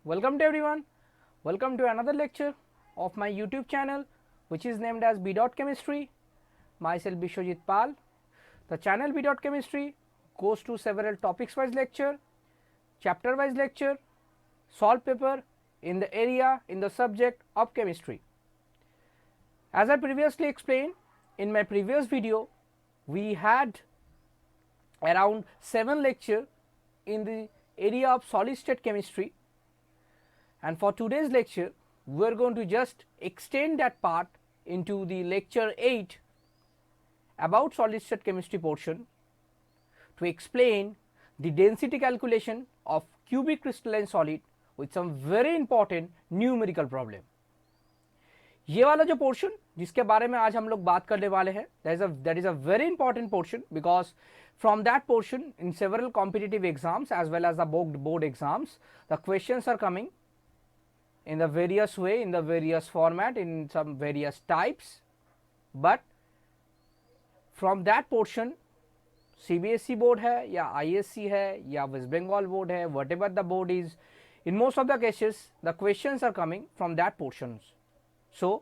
Welcome to everyone. Welcome to another lecture of my YouTube channel, which is named as B. Chemistry. Myself Bishwajit Pal. The channel B. Chemistry goes to several topics wise lecture, chapter wise lecture, solve paper in the area in the subject of chemistry. As I previously explained in my previous video, we had around 7 lecture in the area of solid state chemistry, and for today's lecture we are going to just extend that part into the lecture 8 about solid state chemistry portion to explain the density calculation of cubic crystalline solid with some very important numerical problem. ये वाला जो portion जिसके बारे में आज हम लोग बात करने वाले हैं, that is a very important portion, because from that portion in several competitive exams as well as the board exams, the questions are coming in the various way, in the various format, in some various types. But from that portion CBSE board है या ISC है या West Bengal board है, whatever the board is, in most of the cases the questions are coming from that portions. So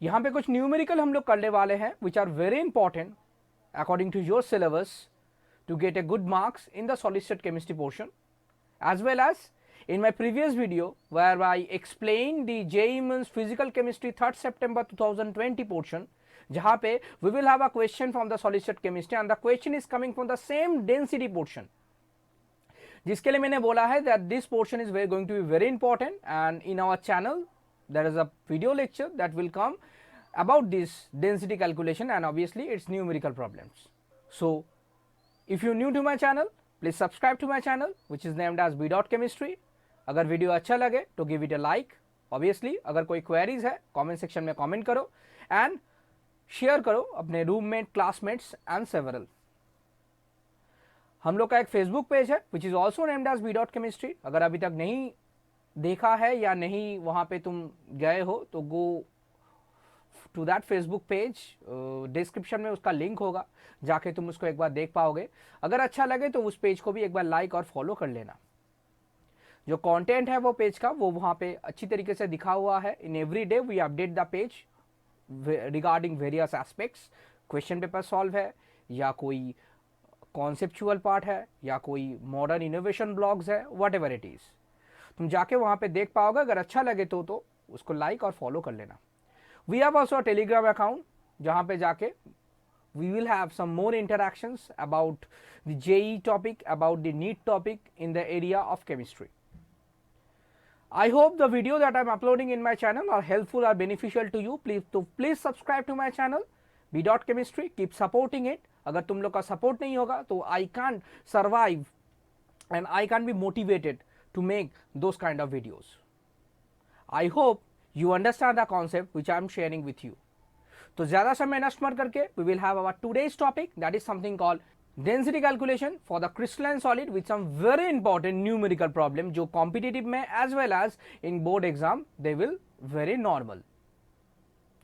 यहाँ पे कुछ numerical हम लोग करने वाले हैं which are very important according to your syllabus to get a good marks in the solid state chemistry portion, as well as in my previous video where I explained the JEE Mains physical chemistry 3rd September 2020 portion, जहाँ पे we will have a question from the solid state chemistry and the question is coming from the same density portion, जिसके लिए मैंने बोला है that this portion is going to be very important, and in our channel there is a video lecture that will come about this density calculation and obviously its numerical problems. So if you new to my channel, please subscribe to my channel which is named as B. Chemistry. अगर video अच्छा लगे तो give it a like, obviously अगर कोई queries है comment section में comment करो and share करो अपने रूममेट, क्लासमेट्स एंड सेवरल. हम लोग का एक फेसबुक पेज है which is also named as B dot chemistry. अगर अभी तक नहीं देखा है या नहीं वहाँ पे तुम गए हो तो go to that Facebook page, description में उसका लिंक होगा, जाके तुम उसको एक बार देख पाओगे. अगर अच्छा लगे तो उस पेज को भी एक बार लाइक और फॉलो कर लेना. जो कंटेंट है वो पेज का वो वहाँ पे अच्छी तरीके से दिखा हुआ है. In every day we update the page regarding various aspects. Question paper solve है या कोई कॉन्सेप्चुअल पार्ट है या कोई मॉडर्न इनोवेशन ब्लॉग्स है, वट एवर इट इज़, तुम जाके वहाँ पे देख पाओगे. अगर अच्छा लगे तो उसको लाइक और फॉलो कर लेना. We have also a Telegram account जहाँ पे जाके we will have some more interactions about the JEE topic, about the NEET topic in the area of chemistry. I hope the video that I am uploading in my channel are helpful or beneficial to you. Please subscribe to my channel B. Chemistry. Keep supporting it. अगर तुम लोग का support नहीं होगा तो I can't survive and I can't be motivated to make those kind of videos. I hope you understand the concept which I am sharing with you. तो ज़्यादा समय नष्ट मत करके we will have our today's topic, that is something called density calculation for the crystalline solid with some very important numerical problem जो competitive में as well as in board exam they will very normal.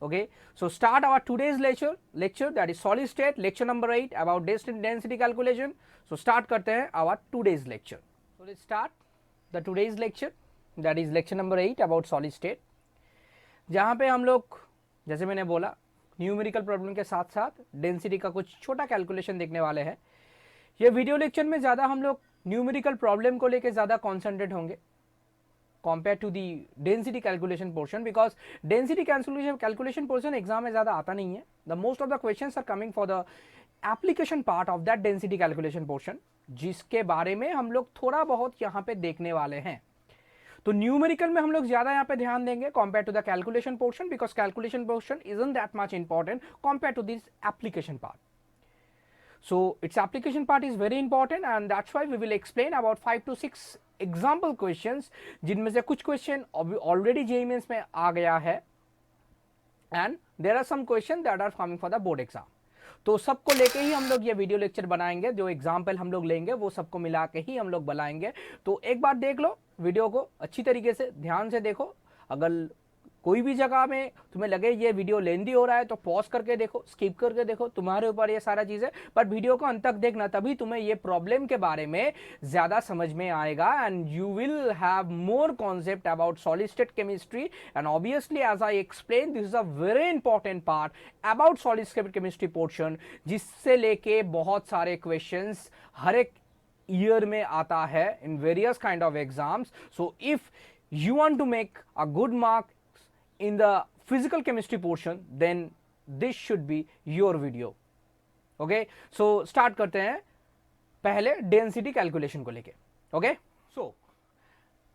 Okay, so start our today's lecture that is solid state lecture number 8 about density calculation. So start करते हैं our today's lecture. So let's start the today's lecture, that is lecture number 8 about solid state, जहाँ पे हम लोग जैसे मैंने बोला numerical problem के साथ साथ डेंसिटी का कुछ छोटा कैलकुलेशन देखने वाले हैं. ये वीडियो लेक्चर में ज़्यादा हम लोग न्यूमेरिकल प्रॉब्लम को लेके ज़्यादा कॉन्सेंट्रेट होंगे compare to the density calculation portion, because density calculation portion exam में ज़्यादा आता नहीं है. The most of the questions are coming for the application part of that density calculation portion, जिसके बारे में हम लोग थोड़ा बहुत यहाँ पे देखने वाले हैं. तो न्यूमेरिकल में हम लोग ज्यादा यहाँ पे ध्यान देंगे compare to the calculation portion, because calculation portion isn't that much important compare to this application part. So its application part is very important and that's why we will explain about 5 to 6 example questions, जिनमें से कुछ question already JEE Mains में आ गया है and there are some questions that are coming for the board exam. तो सबको लेके ही हम लोग ये वीडियो लेक्चर बनाएंगे. जो एग्जाम्पल हम लोग लेंगे वो सबको मिला के ही हम लोग बनाएंगे. तो एक बार देख लो वीडियो को अच्छी तरीके से, ध्यान से देखो. अगर कोई भी जगह में तुम्हें लगे ये वीडियो लेंदी हो रहा है तो पॉज करके देखो, स्किप करके देखो, तुम्हारे ऊपर ये सारा चीज़ है, बट वीडियो को अंत तक देखना, तभी तुम्हें ये प्रॉब्लम के बारे में ज़्यादा समझ में आएगा and you will have more concept about solid state chemistry and obviously as I explain this is a very important part about solid state chemistry portion, जिससे लेके बहुत सारे क्वेश्चंस हर एक ईयर में आता है in various kind of exams. So if you want to make a good mark in the physical chemistry portion, then this should be your video. Okay, so start करते हैं पहले density calculation को लेके. Okay, so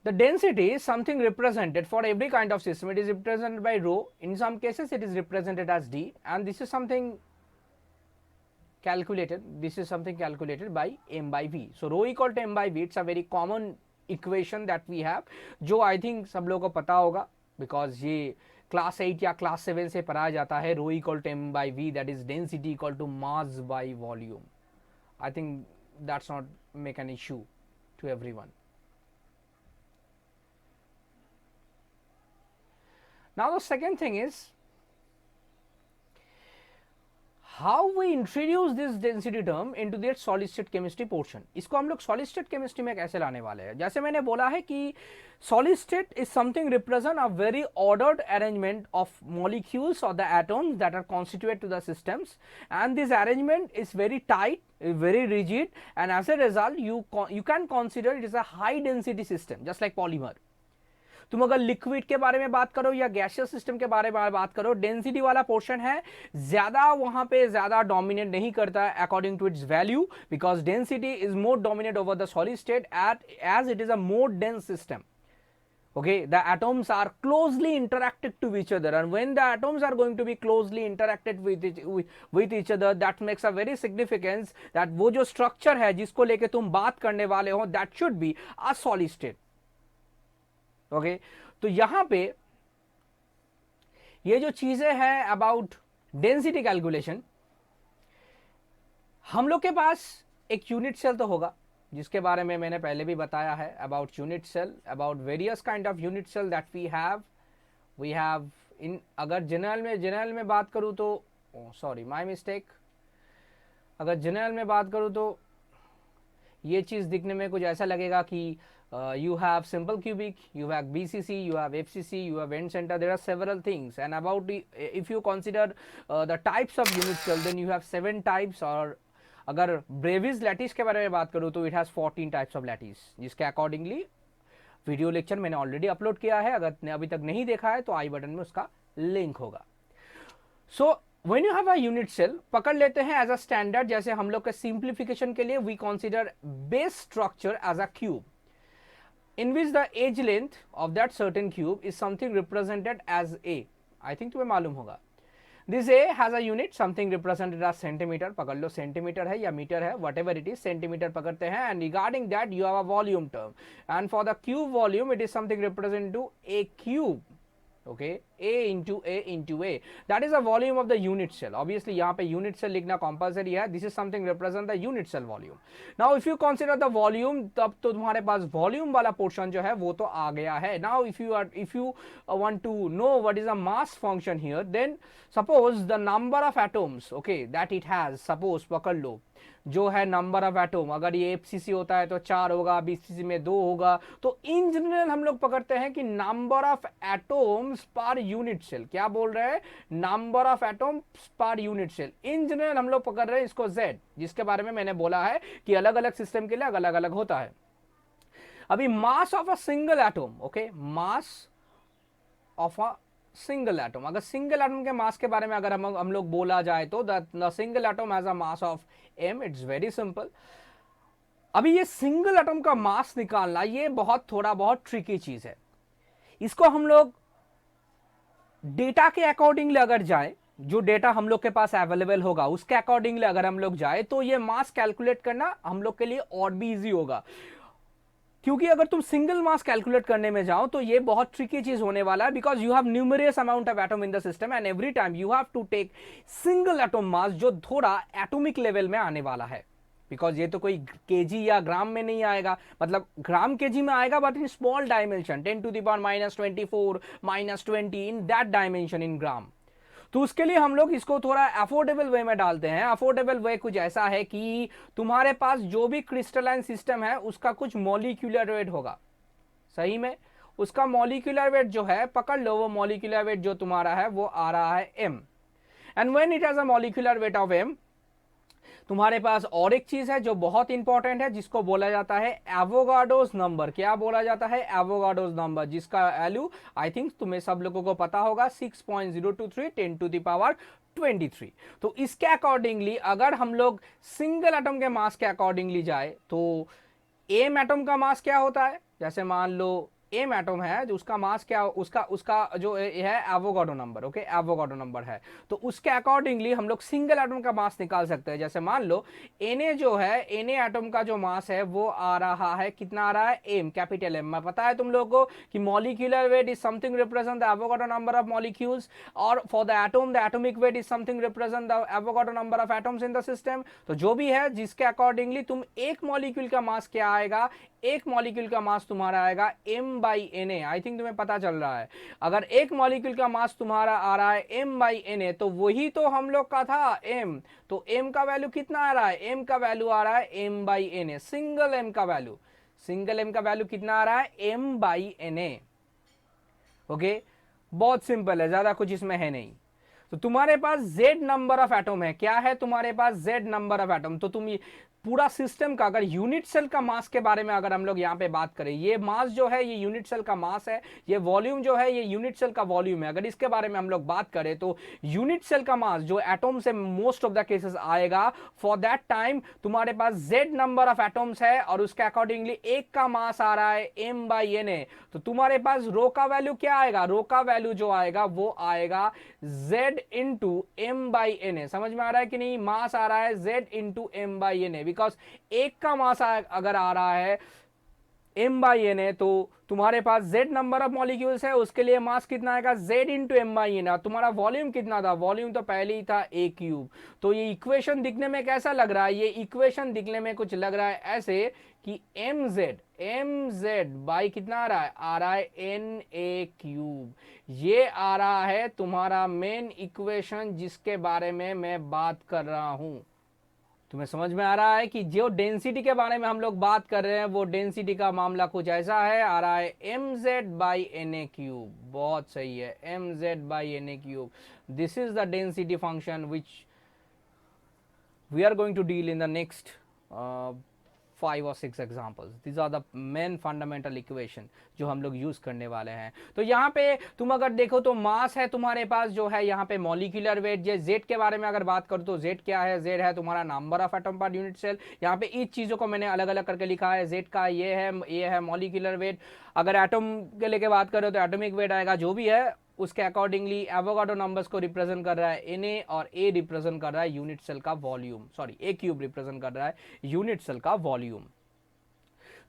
the density is something represented for every kind of system. It is represented by rho. In some cases it is represented as d, and this is something calculated. This is something calculated by m by v. So rho equal to m by v. It's a very common equation that we have, जो I think सब लोगों को पता होगा because ये class 8 या class 7 से पढ़ाया जाता है. Rho equal to M by V, that is density equal to mass by volume. I think that's not make an issue to everyone. Now the second thing is how we introduce this density term into their solid state chemistry portion. इसको हम लोग solid state chemistry में कैसे लाने वाले हैं. जैसे मैंने बोला है कि solid state is something represent a very ordered arrangement of molecules or the atoms that are constituted to the systems, and this arrangement is very tight, very rigid, and as a result you can consider it is a high density system just like polymer. तुम अगर liquid के बारे में बात करो या gaseous system के बारे में बात करो, डेंसिटी वाला पोर्शन है ज्यादा, वहां पे ज्यादा डोमिनेट नहीं करता है according to its value, because density is more dominate over the solid state as it is a more dense system. Okay, the atoms are closely interacted to each other, and when the atoms are going to be closely interacted with each other, that makes a very significance that वो जो structure है जिसको लेके तुम बात करने वाले हो, that should be a solid state. Okay, तो यहां पे ये जो चीजें हैं अबाउट डेंसिटी कैलकुलेशन, हम लोग के पास एक यूनिट सेल तो होगा जिसके बारे में मैंने पहले भी बताया है about unit cell, about various kind of unit cell that we have in. अगर जनरल में बात करूं तो सॉरी माय मिस्टेक, अगर जनरल में बात करूं तो ये चीज दिखने में कुछ ऐसा लगेगा कि you have simple cubic, you have BCC, you have FCC, you have end center. There are several things, and about if you consider the types of unit cell, then you have 7 types. और अगर Brevis lattice के बारे में बात करूँ तो it has 14 types of lattice, जिसके accordingly video lecture मैंने ऑलरेडी अपलोड किया है. अगर अभी तक नहीं देखा है तो आई बटन में उसका लिंक होगा. सो when you have a unit cell, पकड़ लेते हैं एज अ स्टैंडर्ड, जैसे हम लोग के सिंप्लीफिकेशन के लिए we consider base structure as a cube in which the edge length of that certain cube is something represented as a. I think तुम्हें मालूम होगा. This A has a unit something represented as centimeter. पकड़ लो centimetre है या metre है, whatever it is, centimetre पकड़ते हैं. And regarding that you have a volume term, and for the cube volume it is something represented to a cube. Okay, A into A, that is the volume of the unit cell. Obviously यहाँ पे unit cell लिखना compulsory है. This is something represent the unit cell volume. Now if you consider the volume, तब तो तुम्हारे पास volume वाला portion जो है वो तो आ गया है. Now if you want to know what is the mass function here, then suppose the number of atoms, okay, that it has, suppose पकड़ लो जो है नंबर ऑफ एटोम, अगर ये एफसीसी होता है तो 4 होगा, बीसीसी में 2 होगा. तो इन जनरल हम लोग पकड़ते हैं कि नंबर ऑफ एटोम्स पर यूनिट सेल. क्या बोल रहे हैं? नंबर ऑफ एटोम्स पर यूनिट सेल. इन जनरल हम लोग पकड़ रहे हैं इसको Z, जिसके बारे में मैंने बोला है कि अलग अलग सिस्टम के लिए अलग अलग होता है. अभी mass of a single atom, okay, mass of a single atom, अगर सिंगल एटम के मास के बारे में अगर हम लोग बोला जाए तो the single atom has a mass of m. It's very simple. अभी ये सिंगल एटम का मास निकालना ये थोड़ा बहुत ट्रिकी चीज है. इसको हम लोग डेटा के अकॉर्डिंगली अगर जाए, जो डेटा हम लोग के पास अवेलेबल होगा उसके अकॉर्डिंगली अगर हम लोग जाए तो ये मास कैलकुलेट करना हम लोग के लिए और भी इजी होगा. क्योंकि अगर तुम सिंगल मास कैलकुलेट करने में जाओ तो ये बहुत ट्रिकी चीज होने वाला है, because you have numerous amount of atom in the system and every time you have to take single atom mass जो थोड़ा एटॉमिक लेवल में आने वाला है. बिकॉज ये तो कोई केजी या ग्राम में नहीं आएगा, मतलब ग्राम केजी में आएगा but in small dimension, 10⁻⁻24 -20 in that dimension in gram. तो उसके लिए हम लोग इसको थोड़ा अफोर्डेबल वे में डालते हैं। अफोर्डेबल वे कुछ ऐसा है कि तुम्हारे पास जो भी क्रिस्टलाइन सिस्टम है उसका कुछ मॉलिक्यूलर वेट होगा, सही में उसका मॉलिक्यूलर वेट जो है, पकड़ लो वो मॉलिक्यूलर वेट जो तुम्हारा है वो आ रहा है m, and when it has a molecular weight of m, तुम्हारे पास और एक चीज है जो बहुत इंपॉर्टेंट है जिसको बोला जाता है एवोगाड्रोस नंबर। क्या बोला जाता है? एवोगाड्रोस नंबर, जिसका वैल्यू आई थिंक तुम्हें सब लोगों को पता होगा 6.023 10⁻23। तो इसके अकॉर्डिंगली अगर हम लोग सिंगल एटम के मास के अकॉर्डिंगली जाए तो एम एटम का मास क्या होता है? जैसे मान लो एम एटम है जो उसका मास क्या, उसका उसका जो है Avogadro number, okay Avogadro number है, तो उसके अकॉर्डिंगली हम लोग सिंगल एटम का मास निकाल सकते हैं। जैसे मान लो Na जो है, Na एटम का जो मास है वो आ रहा है, कितना आ रहा है? M, capital M. पता है तुम लोगों को कि molecular weight is something represent the Avogadro number of molecules, और for the atom the atomic weight is something represent the Avogadro number of atoms in the system. तो जो भी है जिसके अकॉर्डिंगली तुम एक मॉलिक्यूल का मास क्या आएगा, एक मॉलिक्यूल का मास तुम्हारा आएगा m/Na। आई थिंक तुम्हें पता चल रहा है, अगर एक मॉलिक्यूल का मास तुम्हारा आ रहा है m/Na तो वही तो हम लोग का था m, तो m का वैल्यू कितना आ रहा है? m का वैल्यू आ रहा है m/Na, सिंगल m का वैल्यू, सिंगल m का वैल्यू कितना आ रहा है? m/Na। ओके, बहुत सिंपल है, ज्यादा कुछ इसमें है नहीं। तो तुम्हारे पास z नंबर ऑफ एटम है, क्या है तुम्हारे पास? z number of atom. तो तुम पूरा सिस्टम का अगर यूनिट सेल का मास के बारे में अगर हम लोग यहाँ पे बात करें, ये मास जो है ये यूनिट सेल का मास है, ये वॉल्यूम जो है ये यूनिट सेल का वॉल्यूम है। अगर इसके बारे में हम लोग बात करें तो यूनिट सेल का मास जो एटम से मोस्ट ऑफ द केसेस आएगा, फॉर दैट टाइम तुम्हारे पास z नंबर ऑफ एटम्स है और उसके अकॉर्डिंगली एक का मास आ रहा है m/Na। तो तुम्हारे पास रो का वैल्यू क्या आएगा? रो का वैल्यू जो आएगा वो आएगा z इंटू m/Na। समझ में आ रहा है कि नहीं? मास आ रहा है z इंटू m/Na, बिकॉज एक का मास अगर आ रहा है m/Na तो तुम्हारे पास z नंबर ऑफ मॉलिक्यूल्स है, उसके लिए मास कितना आएगा? z into m/Na। तुम्हारा वॉल्यूम कितना था? वॉल्यूम तो पहले ही था a³। तो ये इक्वेशन दिखने में कैसा लग रहा है? ये इक्वेशन दिखने में कुछ लग रहा है ऐसे कि mz बाई कितना आ रहा है? आ रहा है Na³। ये आ रहा है तुम्हारा मेन इक्वेशन जिसके बारे में मैं बात कर रहा हूं। तुम्हें समझ में आ रहा है कि जो डेंसिटी के बारे में हम लोग बात कर रहे हैं वो डेंसिटी का मामला कुछ ऐसा है, आ रहा है mz/Na³। बहुत सही है, mz/Na³। This is the density function which we are going to deal in the next 5 or 6 examples. This are the main fundamental equation जो हम लोग यूज करने वाले हैं। तो यहाँ पे तुम अगर देखो तो मास है तुम्हारे पास जो है यहाँ पे मॉलिक्यूलर वेट। जे जेड के बारे में अगर बात करो तो जेड क्या है? जेड है तुम्हारा number of atom per unit cell. यहाँ पे इस चीजों को मैंने अलग अलग करके लिखा है। जेड का ये है मॉलिक्यूलर वेट। अगर एटम के लेके बात करो तो एटॉमिक वेट आएगा, जो भी है उसके अकॉर्डिंगली एवोगाड्रो नंबर्स को रिप्रेजेंट कर रहा है Na और A रिप्रेजेंट कर रहा है यूनिट सेल का वॉल्यूम, सॉरी A³ रिप्रेजेंट कर रहा है यूनिट सेल का वॉल्यूम।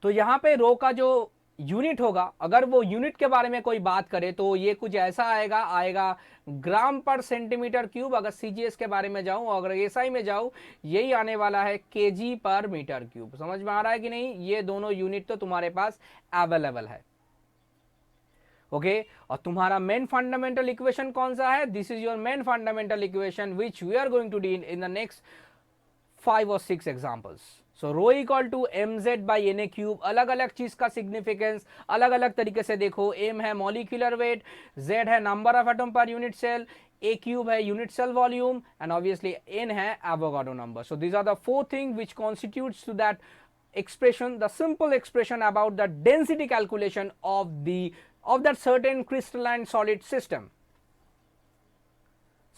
तो यहां पे रो का जो यूनिट होगा, अगर वो यूनिट के बारे में कोई बात करे तो ये कुछ ऐसा आएगा ग्राम पर सेंटीमीटर क्यूब। अगर CGS के बारे में जाऊं, अगर SI में जाऊं, यही आने वाला है kg पर मीटर क्यूब। समझ में आ रहा है कि नहीं? ये दोनों यूनिट तो तुम्हारे पास अवेलेबल है। ओके और तुम्हारा मेन फंडामेंटल इक्वेशन कौन सा है? This is your main fundamental equation which we are going to deal in the next 5 or 6 examples. So rho equal to mz/Na³। अलग अलग चीज का सिग्निफिकेंस अलग अलग तरीके से देखो। m है मॉलिक्यूलर वेट, z है number of atom per unit cell, A³ है unit cell volume, and obviously n है Avogadro number. So these are the 4 thing which constitutes to that expression, the simple expression about the density calculation of that certain crystalline solid system।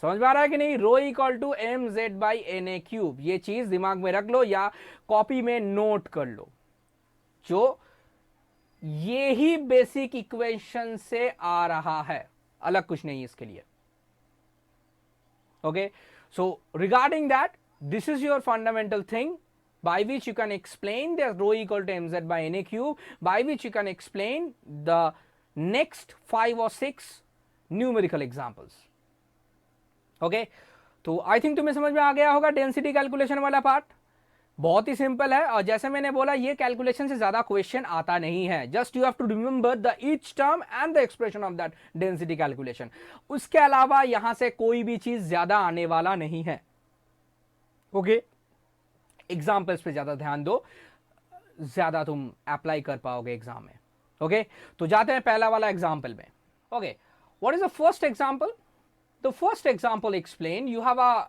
समझ में आ रहा है कि नहीं? रो equal to mz/Na³। ये चीज दिमाग में रख लो या कॉपी में नोट कर लो, जो ये ही बेसिक इक्वेशन से आ रहा है, अलग कुछ नहीं इसके लिए। Okay, so regarding that this is your fundamental thing by which you can explain the rho equal to mz/Na³, by which you can explain the next 5 or 6 numerical examples। okay, तो आई think तुम्हें समझ में आ गया होगा density calculation वाला part. बहुत ही simple है, और जैसे मैंने बोला ये कैलकुलेशन से ज्यादा क्वेश्चन आता नहीं है। Just you have to remember the each term and the expression of that density calculation. उसके अलावा यहां से कोई भी चीज ज्यादा आने वाला नहीं है। ओके, एग्जाम्पल्स पे ज्यादा ध्यान दो, ज्यादा तुम अप्लाई कर पाओगे एग्जाम में। ओके, तो जाते हैं पहला वाला एग्जाम्पल में। Okay, what is the first example? The first example explain, you have a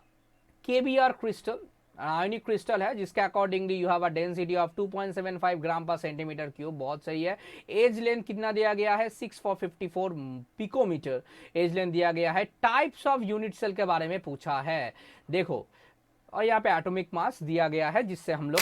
KBr crystal, ionic crystal है, जिसके accordingly you have a density of 2.75 gram per centimetre cube. बहुत सही है। एज लेंथ कितना दिया गया है? 654 पिकोमीटर एज लेंथ दिया गया है। टाइप्स ऑफ यूनिट सेल के बारे में पूछा है, देखो, और यहाँ पे एटॉमिक मास दिया गया है, जिससे हम लोग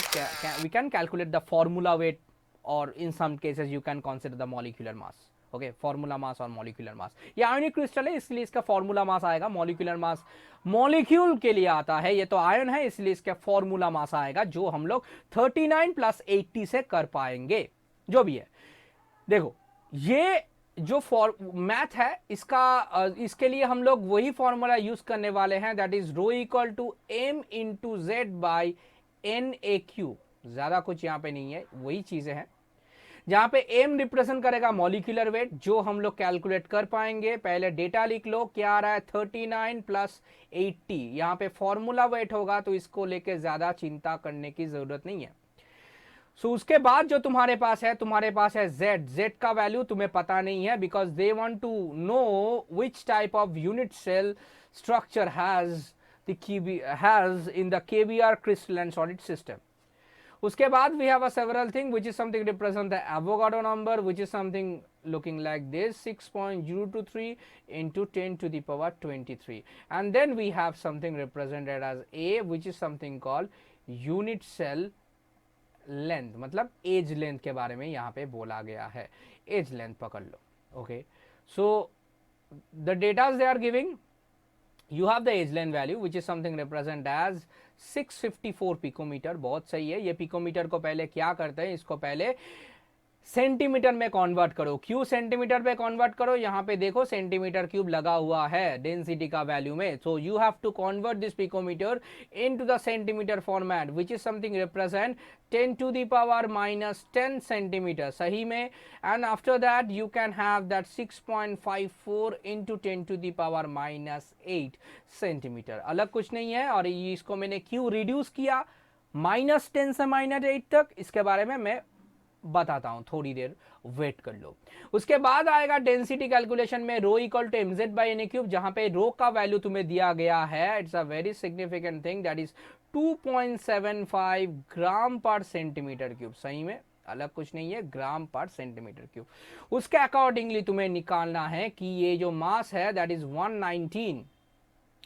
we can calculate the formula weight, और in some cases you can consider the molecular mass. Okay, formula mass और मॉलिक्यूलर मास, ये आयोनिक क्रिस्टल है इसलिए इसका फॉर्मूला मास आएगा। मॉलिक्यूलर मास मॉलिक्यूल के लिए आता है, ये तो आयन है इसलिए इसका फॉर्मूला मास आएगा, जो हम लोग 39 + 80 से कर पाएंगे, जो भी है। देखो, ये जो मैथ है इसके लिए हम लोग वही फॉर्मूला यूज करने वाले हैं, that is rho equal to m into Z by N A cube. ज्यादा कुछ यहां पे नहीं है, वही चीजें हैं। जहां पे m रिप्रेजेंट करेगा मॉलिक्यूलर वेट, जो हम लोग कैलकुलेट कर पाएंगे। पहले डेटा लिख लो, क्या आ रहा है? 39 + 80। यहां पे फॉर्मूला वेट होगा, तो इसको लेके ज्यादा चिंता करने की जरूरत नहीं है। उसके बाद जो तुम्हारे पास है z का वैल्यू तुम्हें पता नहीं है, because they want to know which type of unit cell structure has in the KBr crystalline solid system. उसके बाद we have a several thing which is something represent the Avogadro number, which is something looking like this, 6.023 into 10 to the power 23, and then we have something represented as A, which is something called unit cell length, मतलब as length के बारे में यहाँ पे बोला गया है। Edge length पकड़ लो। Okay, so the data they are giving, you have the age length value which is something represent as 654 picometre. बहुत सही है। ये पिकोमीटर को पहले क्या करते हैं, इसको पहले सेंटीमीटर में कन्वर्ट करो। क्यों सेंटीमीटर पे कन्वर्ट करो? यहां पे देखो सेंटीमीटर क्यूब लगा हुआ है डेंसिटी का वैल्यू में, so you have to convert this picometre into the centimetre format, which is something represent 10 to the power -10 centimetre, सही में। And after that you can have that 6.54 into 10 to the power -8 centimetre. अलग कुछ नहीं है, और इसको मैंने क्यों रिड्यूस किया -10 से -8 तक, इसके बारे में मैं बताता हूं, थोड़ी देर वेट कर लो। उसके बाद आएगा डेंसिटी कैलकुलेशन में rho equal to mz by N cube, जहां पे रो का वैल्यू तुम्हें दिया गया है, it's a very significant thing, that is 2.75 gram per centimetre cube. सही में, अलग कुछ नहीं है, ग्राम पर सेंटीमीटर क्यूब। उसके अकॉर्डिंगली तुम्हें निकालना है कि ये जो मास है दैट इज 119।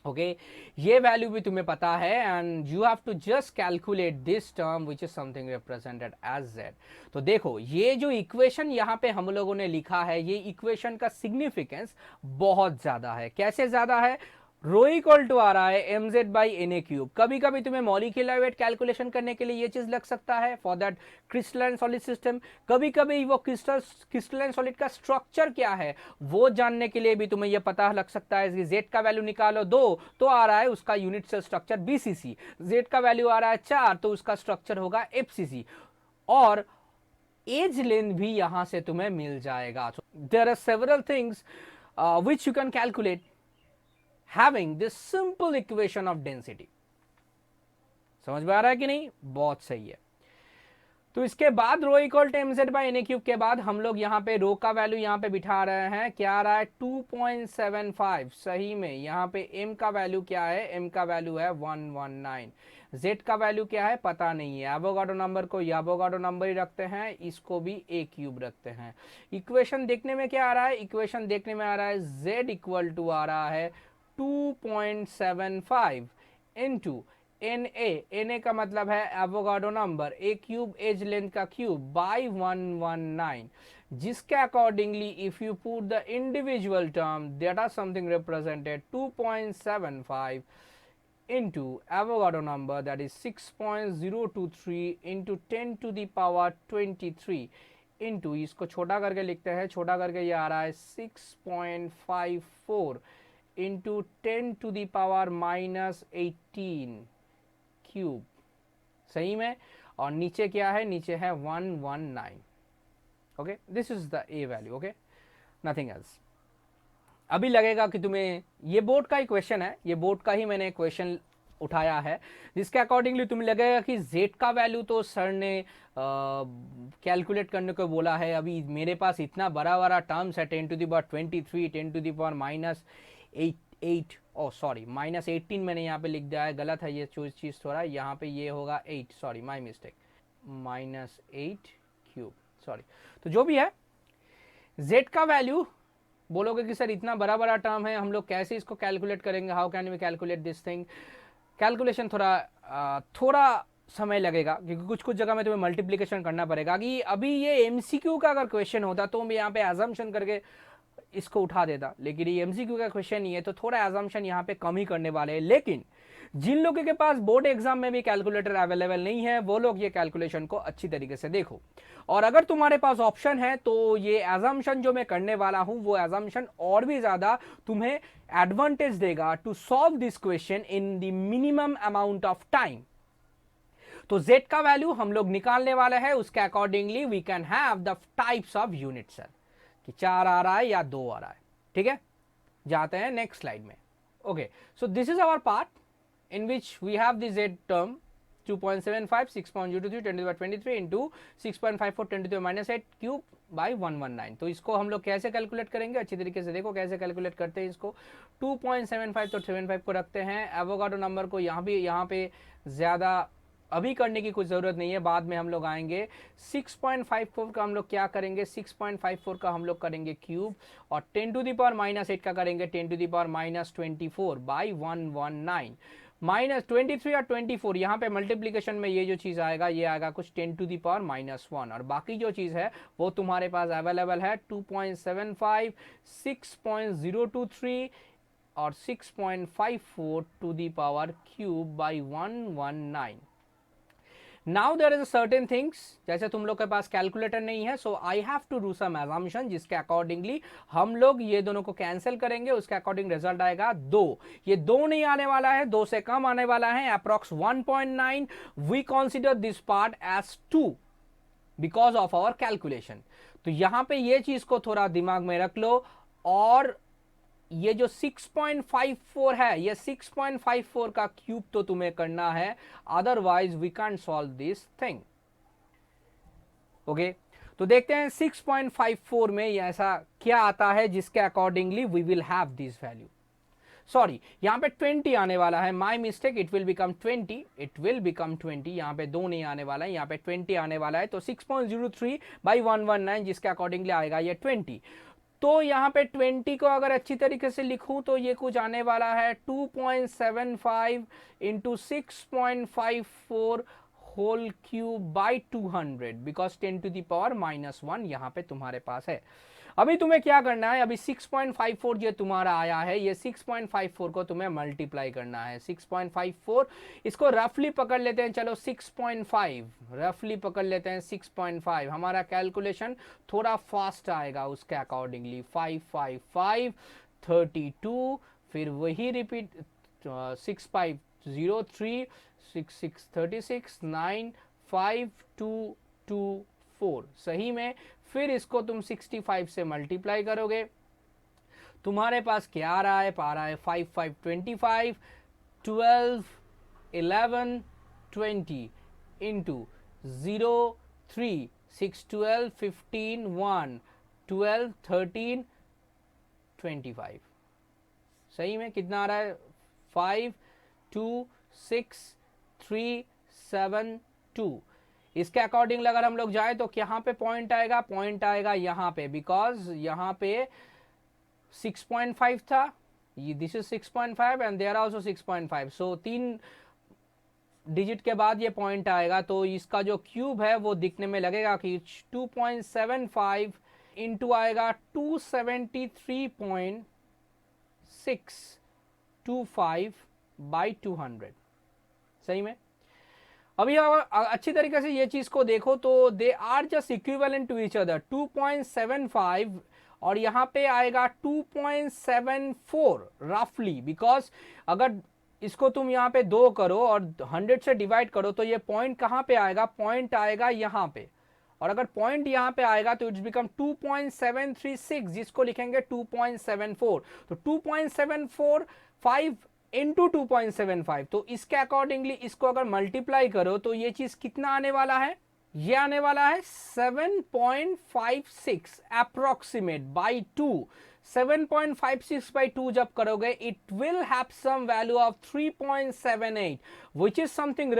ओके, ये वैल्यू भी तुम्हें पता है, and you have to just calculate this term which is something represented as z। तो देखो, ये जो इक्वेशन यहाँ पे हम लोगों ने लिखा है, ये इक्वेशन का सिग्निफिकेंस बहुत ज्यादा है। कैसे ज्यादा है? रो इक्वल टू आ रहा है mz by N A cube. कभी कभी तुम्हें मॉलिक्यूलर वेट कैलकुलेशन करने के लिए ये चीज लग सकता है for that crystalline solid system. कभी कभी वो क्रिस्टलाइन सॉलिड का स्ट्रक्चर क्या है वो जानने के लिए भी तुम्हें ये पता लग सकता है कि z का वैल्यू निकालो 2 तो आ रहा है उसका unit cell structure BCC, z का वैल्यू आ रहा है 4 तो उसका स्ट्रक्चर होगा FCC, और एज लेंथ भी यहां से तुम्हें मिल जाएगा। There are several things which you can calculate having this simple equation of density। समझ में आ रहा है कि नहीं? बहुत सही है। तो इसके बाद rho equal to mz by N cube के बाद हम लोग यहाँ पे रो का वैल्यू यहाँ पे बिठा रहे हैं, क्या आ रहा है? 2.75। सही में, यहाँ पे m का वैल्यू क्या है? m का वैल्यू है 119। z का वैल्यू क्या है पता नहीं है। एवोगाड्रो नंबर को एवोगाड्रो नंबर ही रखते हैं, इसको भी a क्यूब रखते हैं। इक्वेशन देखने में क्या आ रहा है? इक्वेशन देखने में आ रहा है z इक्वल टू आ रहा है 2.75 इंटू Na का मतलब है Avogadro number, A cube edge length का क्यूब बाई 119, जिसके accordingly if you put the individual term that are something represented 2.75 into Avogadro number, that is 6.023 into 10 to the power 23 into, इसको छोटा करके लिखते हैं, छोटा करके ये आ रहा है 6.54 into 10 to the power -18 cube. सही में, और नीचे क्या है, नीचे है 119। Okay, this is the A value. Okay, nothing else. अभी लगेगा कि तुम्हें ये बोर्ड का ही क्वेश्चन है, ये बोर्ड का ही मैंने क्वेश्चन उठाया है, जिसके अकॉर्डिंगली तुम्हें लगेगा कि z का वैल्यू तो सर ने कैलकुलेट करने को बोला है। अभी मेरे पास इतना बड़ा बड़ा टर्म्स है, 10 to the power 23, 10 to the power -8, oh sorry -18 मैंने यहाँ पे लिख दिया है, गलत है ये चीज़ थोड़ा, यहाँ पे ये होगा 8, sorry my mistake, -8 cube, sorry. तो जो भी है, z का वैल्यू बोलोगे कि सर इतना बड़ा बड़ा टर्म है, हम लोग कैसे इसको कैलकुलेट करेंगे, how can we calculate this thing. Calculation थोड़ा समय लगेगा, क्योंकि कुछ कुछ जगह में तुम्हें मल्टीप्लिकेशन करना पड़ेगा। कि अभी ये एमसीक्यू का अगर क्वेश्चन होता तो मैं यहाँ पे एजम्पशन करके इसको उठा देता, लेकिन ये एमसीक्यू का क्वेश्चन नहीं है, तो थोड़ा एजम्पशन यहाँ पे कम ही करने वाले हैं। लेकिन जिन लोगों के पास बोर्ड एग्जाम में भी कैलकुलेटर अवेलेबल नहीं है, वो लोग ये कैलकुलेशन को अच्छी तरीके से देखो। और अगर तुम्हारे पास ऑप्शन है तो ये एजम्पशन जो मैं करने वाला हूं, वो एजम्पशन और भी ज्यादा तुम्हें एडवांटेज देगा to solve this question in the minimum amount of time. तो z का वैल्यू हम लोग निकालने वाले हैं, उसके accordingly we can have the types of unit sir, कि 4 आ रहा है या 2 आ रहा है। ठीक है, जाते हैं नेक्स्ट स्लाइड में। Okay, so this is our part in which we have the z term 2.75, 6.023, 10 to the power 23 into 6.54, 10 to the power -8 cube by 119। तो इसको हम लोग कैसे कैलकुलेट करेंगे, अच्छी तरीके से देखो कैसे कैलकुलेट करते हैं इसको। 2.75 तो 75 को रखते हैं, एवोगाड्रो नंबर को यहाँ पे ज़्यादा अभी करने की कुछ ज़रूरत नहीं है, बाद में हम लोग आएंगे। 6.54 का हम लोग क्या करेंगे, 6.54 का हम लोग करेंगे क्यूब, और 10 टू द पावर -8 का करेंगे 10 टू द पावर -24 बाई 119। -23 और 24 यहाँ पे मल्टीप्लीकेशन में ये जो चीज़ आएगा, ये आएगा कुछ 10 टू द पावर -1, और बाकी जो चीज़ है वो तुम्हारे पास अवेलेबल है 2.75, 6.023 और 6.54 to the power cube by 119। Now there is certain things, जैसे तुम लोग के पास कैलकुलेटर नहीं है, so I have to do some assumption, जिसके अकॉर्डिंगली हम लोग ये दोनों को कैंसिल करेंगे, उसके अकॉर्डिंग रिजल्ट आएगा 2। ये 2 नहीं आने वाला है, 2 से कम आने वाला है, approx 1.9। We consider this part as 2 because of our calculation. तो यहां पे ये चीज को थोड़ा दिमाग में रख लो, और ये जो 6.54 है, ये 6.54 का क्यूब तो तुम्हें करना है, otherwise we can't solve this thing. Okay, तो देखते हैं 6.54 में ये ऐसा क्या आता है, जिसके accordingly we will have this value. Sorry, यहां पे 20 आने वाला है, my mistake, it will become 20, it will become 20। यहां पे 2 नहीं आने वाला है, यहां पे 20 आने वाला है। तो 6.03 बाई 119, जिसके अकॉर्डिंगली आएगा ये 20। तो यहाँ पे 20 को अगर अच्छी तरीके से लिखूं तो ये कुछ आने वाला है 2.75 into 6.54 whole cube by 200, because 10 to the power -1 यहाँ पे तुम्हारे पास है। अभी तुम्हें क्या करना है, अभी 6.54 जो तुम्हारा आया है, ये 6.54 को तुम्हें मल्टीप्लाई करना है। 6.54 इसको रफली पकड़ लेते हैं, चलो 6.5 रफली पकड़ लेते हैं। 6.5 हमारा कैलकुलेशन थोड़ा फास्ट आएगा, उसके अकॉर्डिंगली 555 32, फिर वही रिपीट 6503 6636 95224, सही में। फिर इसको तुम 65 से मल्टीप्लाई करोगे, तुम्हारे पास क्या आ रहा है, पा रहा है 5525 12 11 20 इंटू 0 3 6 12 15 1 12 13 25, सही में कितना आ रहा है 5 2 6 3 7 2। इसके अकॉर्डिंग अगर हम लोग जाए तो यहाँ पे पॉइंट आएगा, पॉइंट आएगा यहाँ पे, बिकॉज यहाँ पे 6.5 था, this is 6.5 and there also 6.5, सो 3 डिजिट के बाद ये पॉइंट आएगा। तो इसका जो क्यूब है वो दिखने में लगेगा कि 2.75 इंटू आएगा 273.625 बाई 200, सही में। अभी अच्छी तरीके से ये चीज को देखो तो they are just equivalent to each other. 2.75 और यहाँ पे आएगा 2.74 रफली, बिकॉज अगर इसको तुम यहाँ पे 2 करो और 100 से डिवाइड करो तो ये पॉइंट कहाँ पे आएगा, पॉइंट आएगा यहाँ पे, और अगर पॉइंट यहाँ पे आएगा तो इट्स बिकम 2.736, जिसको लिखेंगे 2.74, तो 2.745 इंटू 2.75, तो इसके अकॉर्डिंगली इसको अगर मल्टीप्लाई करो तो ये चीज कितना आने वाला है, ये आने वाला है 7.56 अप्रोक्सीमेट बाई 2। 7.56 by 2 जब करोगे it will have some value of 3.78, which is something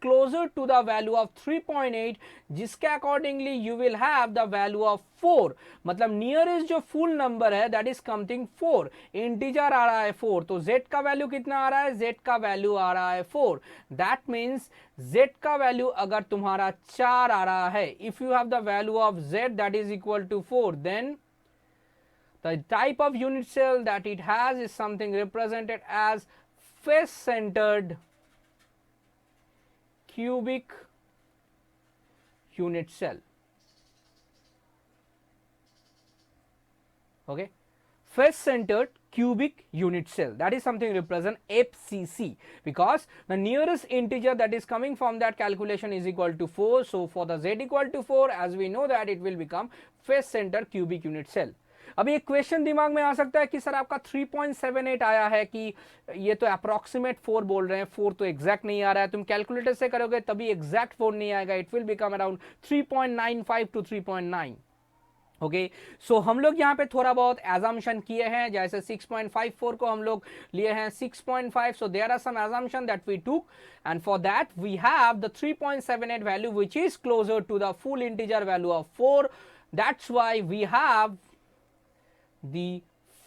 closer to the value of 3.8, जिसके accordingly you will have the value of 4, मतलब nearest जो full number है that is something 4, integer आ रहा है 4, तो z का वैल्यू कितना आ रहा है, z का वैल्यू आ रहा है 4, that means z का वैल्यू अगर तुम्हारा 4 आ रहा है, if you have the value of z that is equal to 4, then the type of unit cell that it has is something represented as face-centered cubic unit cell. Okay, face-centered cubic unit cell, that is something represent FCC, because the nearest integer that is coming from that calculation is equal to 4. So for the z equal to 4, as we know that it will become face-centered cubic unit cell. अभी एक question दिमाग में आ सकता है कि sir आपका 3.78 आया है कि ये तो अप्रोक्सीमेट 4 बोल रहे हैं, 4 तो एग्जैक्ट नहीं आ रहा है, तुम कैलकुलेटर से करोगे तभी एग्जैक्ट 4 नहीं आएगा, it will become around 3.95 to 3.9। Okay, so हम लोग यहाँ पे थोड़ा बहुत एजम्पशन किए हैं, जैसे 6.54 को हम लोग लिए हैं 6.5, so there are some assumption that we took, and for that we have the 3.78 value which is closer to the full integer value of 4, that's why we have the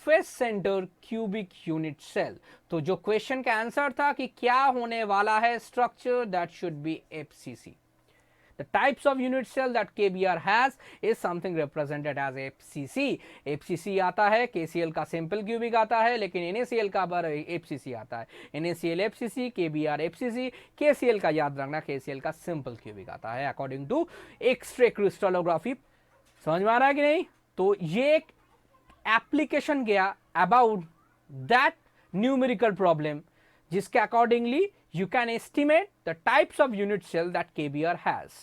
face center cubic unit cell। तो जो question का answer था कि क्या होने वाला है structure, that should be FCC। The types of unit cell that KBR has is something represented as FCC। FCC आता है, KCl का सिंपल क्यूबिक आता है, लेकिन NaCl का बार FCC आता है, NaCl FCC, KBR FCC, KCl का याद रखना KCl का सिंपल क्यूबिक आता है अकॉर्डिंग टू एक्स-रे क्रिस्टलोग्राफी। समझ में आ रहा है कि नहीं? तो ये एक एप्लीकेशन गया अबाउट दैट न्यूमेरिकल प्रॉब्लम, जिसके accordingly you can estimate the types of unit cell that KBR has।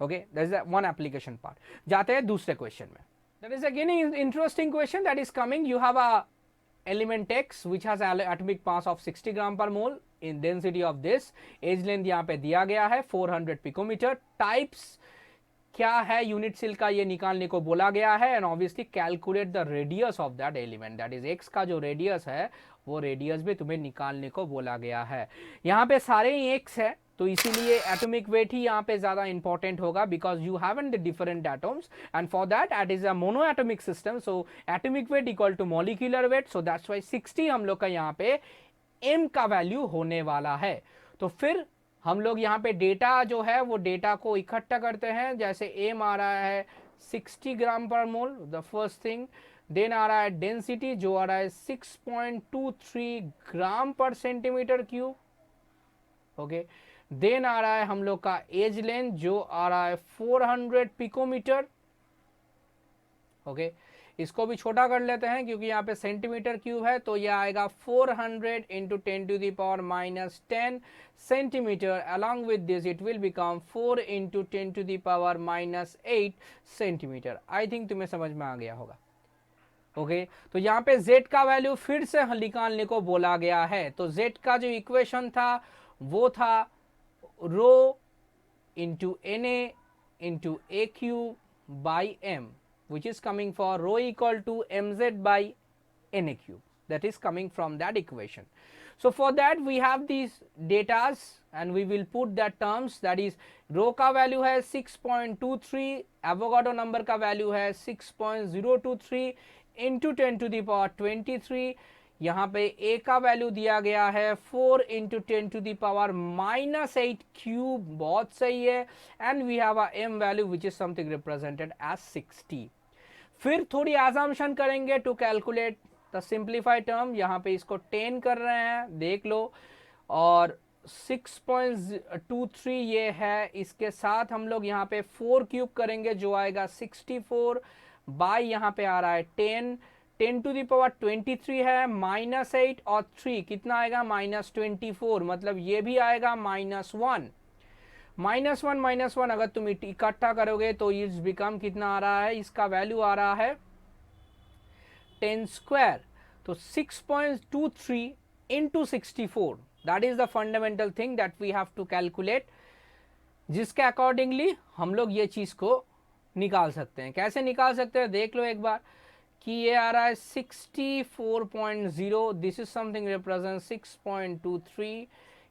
okay, that is one application part। जाते हैं दूसरे क्वेश्चन में। that is again an interesting question that is coming। you have a element X which has an atomic mass of 60 gram per mole in density of this, edge length यहाँ पे दिया गया है 400 picometre, types क्या है unit cell का ये निकालने को बोला गया है, and obviously calculate the radius of that element, that is x का जो रेडियस है वो रेडियस भी तुम्हें निकालने को बोला गया है। यहाँ पे सारे ही एक्स है तो इसीलिए एटॉमिक वेट ही यहाँ पे ज्यादा इंपॉर्टेंट होगा, because you haven't the different atoms and for that it is a mono atomic system, so atomic weight equal to molecular weight, so that's why 60 हम लोग का यहाँ पे m का वैल्यू होने वाला है। तो फिर हम लोग यहाँ पे डेटा जो है वो डेटा को इकट्ठा करते हैं, जैसे एम आ रहा है 60 ग्राम पर मोल, द फर्स्ट थिंग, देन आ रहा है डेंसिटी जो आ रहा है 6.23 ग्राम per centimetre cube, okay, then आ रहा है हम लोग का एज लेंथ जो आ रहा है 400 पिकोमीटर, ओके, इसको भी छोटा कर लेते हैं क्योंकि यहाँ पे सेंटीमीटर क्यूब है, तो ये आएगा 400 into 10 to the power minus 10 centimetre, along with this it will become 4 into 10 to the power minus 8 centimetre. I think तुम्हें समझ में आ गया होगा। ओके, तो यहाँ पे z का वैल्यू फिर से निकालने को बोला गया है, तो z का जो इक्वेशन था वो था rho into Na into a cube by m, which is coming for rho equal to mz by na cube, that is coming from that equation। so for that we have these datas and we will put that terms, that is rho का value है 6.23, Avogadro number का value है 6.023 into 10 to the power 23, यहाँ पे a का value दिया गया है 4 into 10 to the power minus 8 cube, बहुत सही है, and we have a m value which is something represented as 60। फिर थोड़ी एजम्पशन करेंगे to calculate the simplified term, यहाँ पे इसको 10 कर रहे हैं, देख लो, और 6.23 ये है, इसके साथ हम लोग यहाँ पे 4 क्यूब करेंगे जो आएगा 64 बाई यहाँ पे आ रहा है 10, 10⁻23 है, -8 और 3 कितना आएगा -24, मतलब ये भी आएगा -1। -1 अगर तुम इकट्ठा करोगे तो इट्स बिकम कितना आ रहा है, इसका वैल्यू आ रहा है 10 स्क्वायर। तो 6.23 into 64, that is the fundamental thing that we have to calculate, जिसके अकॉर्डिंगली हम लोग ये चीज़ को निकाल सकते हैं। कैसे निकाल सकते हैं देख लो एक बार, कि ये आ रहा है 64.0, दिस इज समथिंग रिप्रेजेंट 6.23,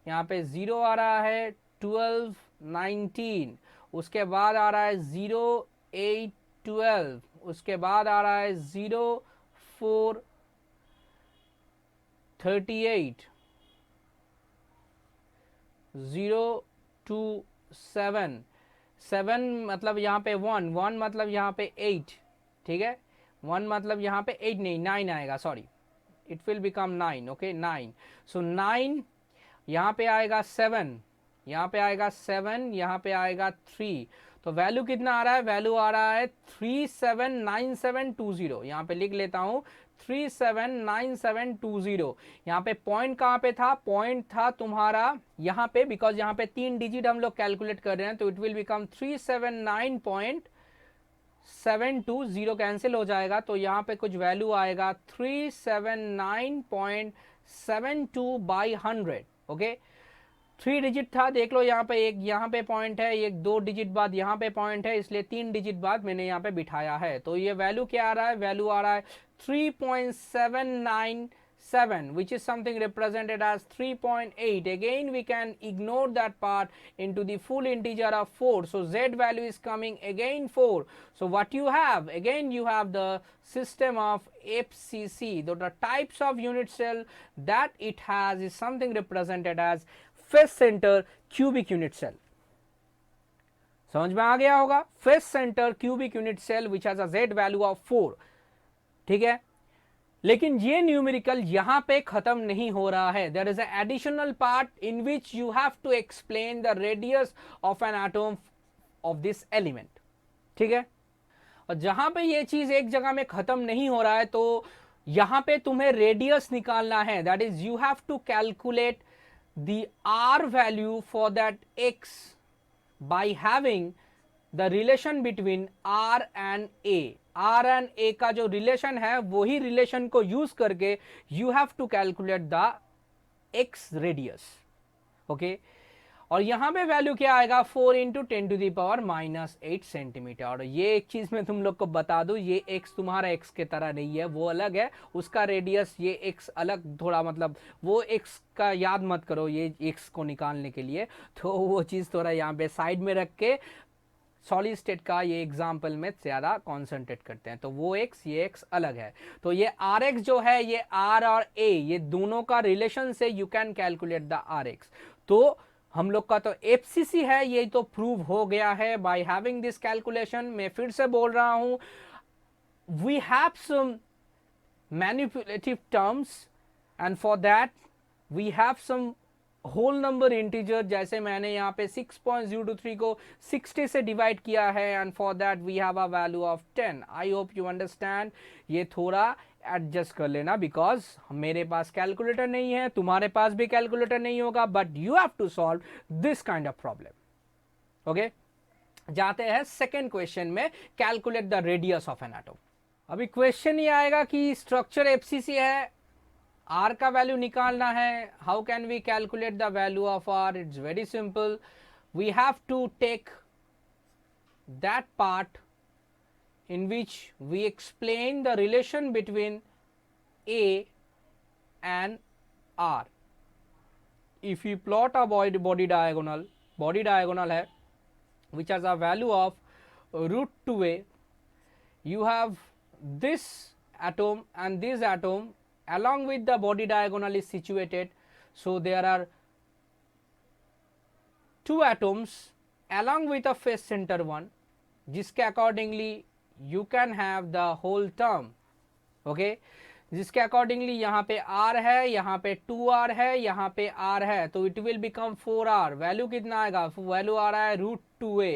यहाँ पे 0 आ रहा है 12, 19, उसके बाद आ रहा है 0, 8, 12, उसके बाद आ रहा है 0, 4, 38, 0, 2, 7, 7 मतलब यहाँ पे 1, 1 मतलब यहाँ पे 8, ठीक है, 1 मतलब यहाँ पे 8 नहीं 9 आएगा, sorry, it will become 9, okay 9। सो 9 यहाँ पे आएगा 7, यहाँ पे आएगा 7, यहाँ पे आएगा 3, तो वैल्यू कितना आ रहा है, वैल्यू आ रहा है 379720। यहाँ पे लिख लेता हूँ 379720। यहाँ पे पॉइंट कहाँ पे था, पॉइंट था तुम्हारा यहाँ पे, बिकॉज यहाँ पे 3 डिजिट हम लोग कैलकुलेट कर रहे हैं, तो इट विल बिकम 379.720, कैंसिल हो जाएगा, तो यहाँ पे कुछ वैल्यू आएगा 379.72 बाई 100, ओके। 3 डिजिट था, देख लो यहाँ पे एक यहाँ पे पॉइंट है, एक 2 डिजिट बाद यहाँ पे पॉइंट है, इसलिए 3 डिजिट बाद मैंने यहाँ पे बिठाया है। तो ये वैल्यू क्या आ रहा है, वैल्यू आ रहा है 3.797, which is something represented as 3.8. Again we can ignore that part into the full integer of 4, so z value is coming again 4. So what you have, again you have the system of FCC, the types of unit cell that it has is something represented as face center cubic unit cell. समझ में आ गया होगा, face center cubic unit cell which has a z value of 4, ठीक है। लेकिन ये numerical यहां पे खत्म नहीं हो रहा है, there is an additional part in which you have to explain the radius of an atom of this element, ठीक है। और जहां पे ये चीज एक जगह में खत्म नहीं हो रहा है, तो यहां पे तुम्हें रेडियस निकालना है, that is you have to calculate the r value for that x by having the relation between r and a, r and a का जो रिलेशन है वही रिलेशन को यूज करके you have to calculate the x radius, okay. और यहां पे value क्या आएगा 4 इंटू 10⁻⁻8 सेंटीमीटर। और ये एक चीज मैं तुम लोग को बता दूं, ये x तुम्हारा x के तरह नहीं है, वो अलग है, उसका रेडियस, ये x अलग, थोड़ा मतलब वो x का याद मत करो ये x को निकालने के लिए, तो वो चीज थोड़ा यहाँ पे साइड में रख के सॉलिड स्टेट का ये एग्जाम्पल में ज्यादा कॉन्सेंट्रेट करते हैं, तो वो x ये x अलग है। तो ये rx जो है ये r और a ये दोनों का रिलेशन से you can calculate the rx। तो हम लोग का तो एफसीसी है, ये तो प्रूव हो गया है बाय हैविंग दिस कैलकुलेशन। मैं फिर से बोल रहा हूं, we have some manipulative terms and for that we have some whole number integer, जैसे मैंने यहाँ पे 6.023 को 60 से डिवाइड किया है, and for that we have a value of 10। I hope you understand, ये थोड़ा एडजस्ट कर लेना, बिकॉज मेरे पास कैलकुलेटर नहीं है, तुम्हारे पास भी कैलकुलेटर नहीं होगा, but you have to solve this kind of problem, okay. जाते हैं सेकेंड क्वेश्चन में, calculate the radius of an atom. अभी क्वेश्चन ये आएगा कि स्ट्रक्चर एफसीसी है, आर का वैल्यू निकालना है, how can we calculate the value of r. It's very simple, we have to take that part in which we explain the relation between A and R. If you plot a body diagonal है which has a value of √2a, you have this atom and this atom along with the body diagonal is situated, so there are two atoms along with a face center one, जिसके accordingly you can have the whole term, okay, जिसके accordingly यहाँ पे r है, यहाँ पे 2r है, यहाँ पे r है, तो it will become 4r। Value कितना आएगा, वैल्यू आ रहा है 2a.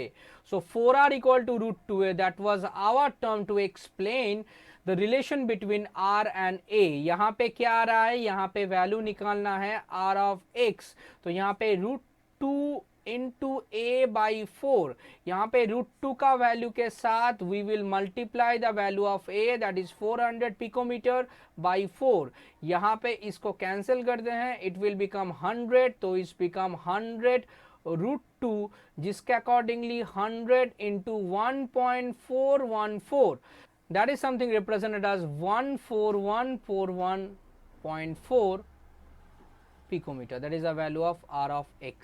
So 4r equal to root 2a, that was our term to explain the relation between r and a. यहाँ पे क्या आ रहा है, यहाँ पे वैल्यू निकालना है r of x, तो यहाँ पे रूट 2 इंटू ए बाई 4, यहाँ पे रूट 2 का वैल्यू के साथ we will multiply the value of a, that is 400 picometer by 4. यहाँ पे इसको कैंसिल करते हैं, इट विल बिकम 100, तो इस बिकम 100 रूट 2, जिसके accordingly 100 into 1.414, that is something represented as 14141.4 picometer. That is the value of r of x.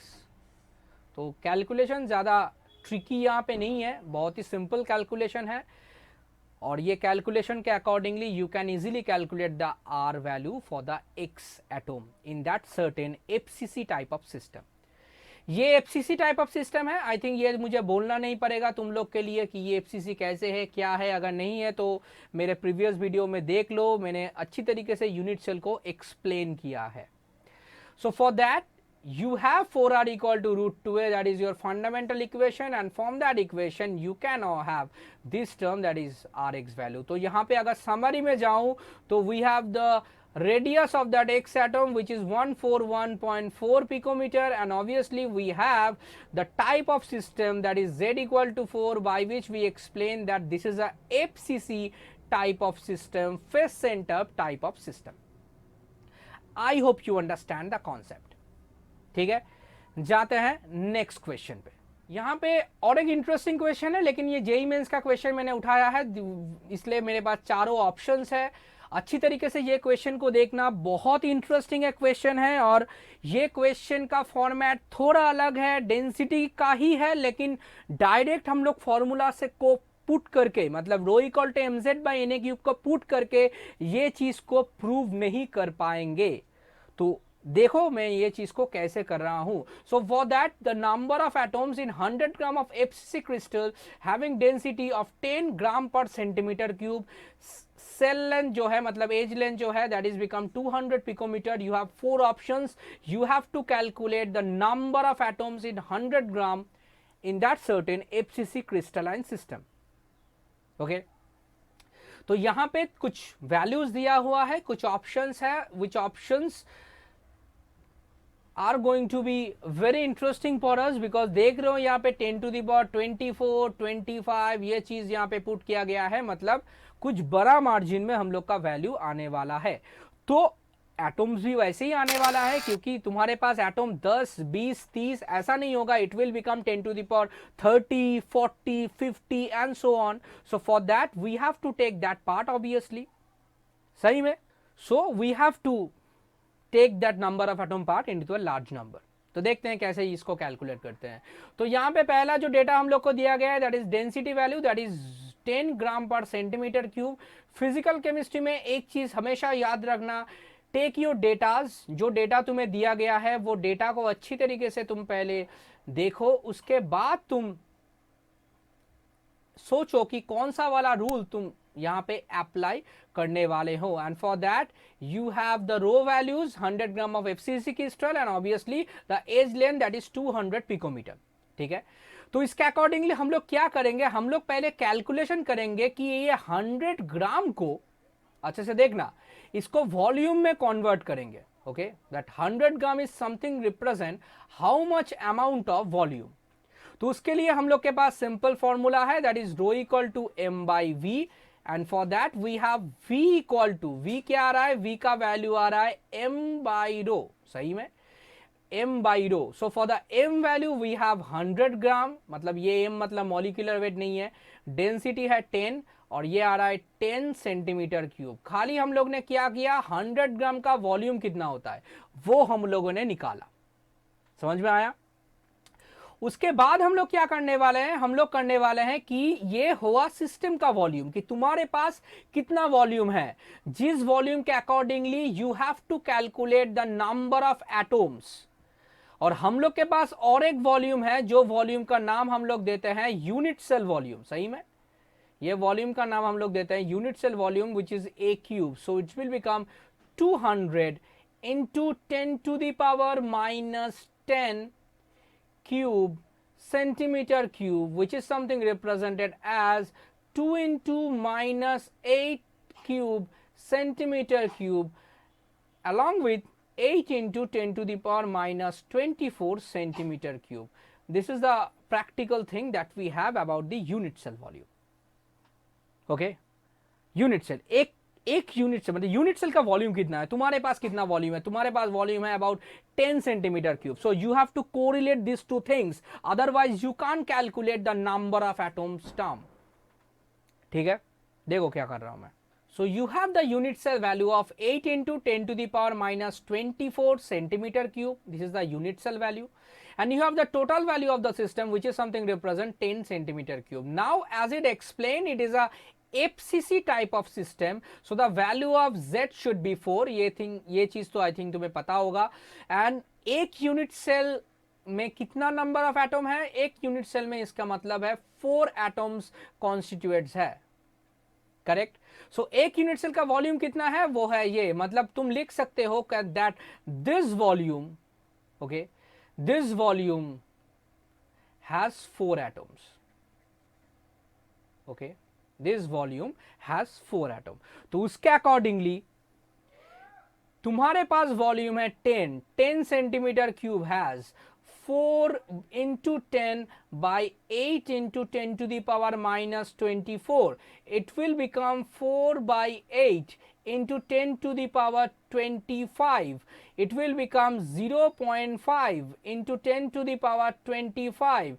तो calculation ज़्यादा ट्रिकी यहाँ पे नहीं है, बहुत ही सिंपल कैलकुलेशन है, और ये कैलकुलेशन के accordingly you can easily calculate the r value for the x atom in that certain FCC type of system. ये FCC टाइप ऑफ सिस्टम है. आई थिंक ये मुझे बोलना नहीं पड़ेगा तुम लोग के लिए कि ये FCC कैसे है, क्या है. अगर नहीं है तो मेरे प्रीवियस वीडियो में देख लो, मैंने अच्छी तरीके से यूनिट सेल को एक्सप्लेन किया है. सो for that you have 4r equal to root 2a, that is your fundamental equation, and from that equation you can have this term, that is rx value. तो यहाँ पे अगर summary में जाऊँ तो we have the radius of that x atom which is 141.4 picometer, and obviously we have the type of system, that is z equal to 4, by which we explain that this is a FCC type of system, face center type of system. I hope you understand the concept. ठीक है, जाते हैं next question पे. यहाँ पे और एक interesting question है, लेकिन ये जेईई मेंस का क्वेश्चन मैंने उठाया है, इसलिए मेरे पास चारों ऑप्शंस है. अच्छी तरीके से ये क्वेश्चन को देखना, बहुत इंटरेस्टिंग है क्वेश्चन है, और ये क्वेश्चन का फॉर्मेट थोड़ा अलग है, डेंसिटी का ही है, लेकिन डायरेक्ट हम लोग फॉर्मूला से को पुट करके, मतलब rho equal to mz by na cube को पुट करके ये चीज को प्रूव नहीं कर पाएंगे. तो देखो मैं ये चीज को कैसे कर रहा हूं. सो for that the number of atoms in 100 gram of FCC crystal having density of 10 gram per centimetre cube, cell length जो है, मतलब एज लेंथ जो है, that is become 200 picometer. You have 4 options. You have to calculate the number of atoms in 100 gram in that certain FCC crystalline system. Okay, तो यहां पे कुछ values दिया हुआ है, कुछ ऑप्शंस है, विच options are going to be very interesting for us, because देख रहे हो यहाँ पे 10 to the power 24, 25 ये चीज यहाँ पे पुट किया गया है, मतलब कुछ बड़ा मार्जिन में हम लोग का वैल्यू आने वाला है. तो एटम्स भी वैसे ही आने वाला है, क्योंकि तुम्हारे पास एटम 10, 20, 30 ऐसा नहीं होगा. It will become 10 to the power 30, 40, 50 and so on. So for that we have to take that part obviously. सही में, so we have to take that number of atom part into a large number. तो देखते हैं कैसे इसको calculate करते हैं. तो यहाँ पे पहला जो डेटा हम लोग को दिया गया है, that is density value, that is 10 gram per centimetre cube. Physical chemistry में एक चीज हमेशा याद रखना, टेक योर डेटाज, जो डेटा तुम्हें दिया गया है वो डेटा को अच्छी तरीके से तुम पहले देखो, उसके बाद तुम सोचो कि कौन सा वाला रूल तुम यहाँ पे अप्लाई करने वाले हो. And for that you have the rho values 100 gram of FCC crystal, and obviously the edge length, that is 200 picometer. ठीक है, तो इसके अकॉर्डिंगली हम लोग क्या करेंगे, हम लोग पहले कैलकुलेशन करेंगे कि ये 100 ग्राम को, अच्छे से देखना, इसको वॉल्यूम में कन्वर्ट करेंगे. Okay, that 100 gram is something represent how much amount of volume. तो उसके लिए हम लोग के पास सिंपल फॉर्मूला है, that is rho equal to m by v, and for that we have v equal to, v क्या आ रहा है, v का वैल्यू आ रहा है m बाई रो. सही में, m by rho. So for the m value we have 100 gram, मतलब ये m मतलब मॉलिक्यूलर वेट नहीं है, डेंसिटी है 10, और ये आ रहा है 10 सेंटीमीटर क्यूब. खाली हम लोग ने क्या किया, 100 ग्राम का वॉल्यूम कितना होता है वो हम लोगों ने निकाला. समझ में आया. उसके बाद हम लोग क्या करने वाले हैं, हम लोग करने वाले हैं कि ये हुआ सिस्टम का वॉल्यूम, कि तुम्हारे पास कितना वॉल्यूम है, जिस वॉल्यूम के accordingly you have to calculate the number of atoms. और हम लोग के पास और एक वॉल्यूम है, जो वॉल्यूम का नाम हम लोग देते हैं यूनिट सेल वॉल्यूम. सही में, ये वॉल्यूम का नाम हम लोग देते हैं unit cell volume, which is a cube. So it will become 200 into 10 to the power minus 10 cube centimeter cube, which is something represented as 2 into minus 8 cube centimeter cube, along with 8 into 10 to the power minus 24 centimeter cube. This is the practical thing that we have about the unit cell volume. Okay, unit cell, एक unit cell मतलब unit cell का volume कितना है, तुम्हारे पास कितना volume है, तुम्हारे पास वॉल्यूम है about 10 centimeter cube. So you have to correlate this two things, otherwise you can't calculate the number of atoms term. ठीक है, देखो क्या कर रहा हूं मैं. So you have the unit cell value of 8 into 10 to the power minus 24 centimeter cube. This is the unit cell value. And you have the total value of the system, which is something represent 10 centimeter cube. Now, as it explained, it is a FCC type of system. So the value of Z should be 4. ये चीज तो I think तुम्हें पता होगा. And एक unit cell में कितना number of atom है, एक यूनिट सेल में इसका मतलब है 4 एटम्स कॉन्स्टिट्यूएंट्स है. करेक्ट. सो एक यूनिट सेल का वॉल्यूम कितना है, वो है ये. मतलब तुम लिख सकते हो that this volume, okay, this volume has 4 atoms. Okay, this volume has 4 atom. तो उसके अकॉर्डिंगली तुम्हारे पास वॉल्यूम है 10 centimeter cube has 4 into 10 by 8 into 10 to the power minus 24. It will become 4 by 8 into 10 to the power 25. It will become 0.5 into 10 to the power 25.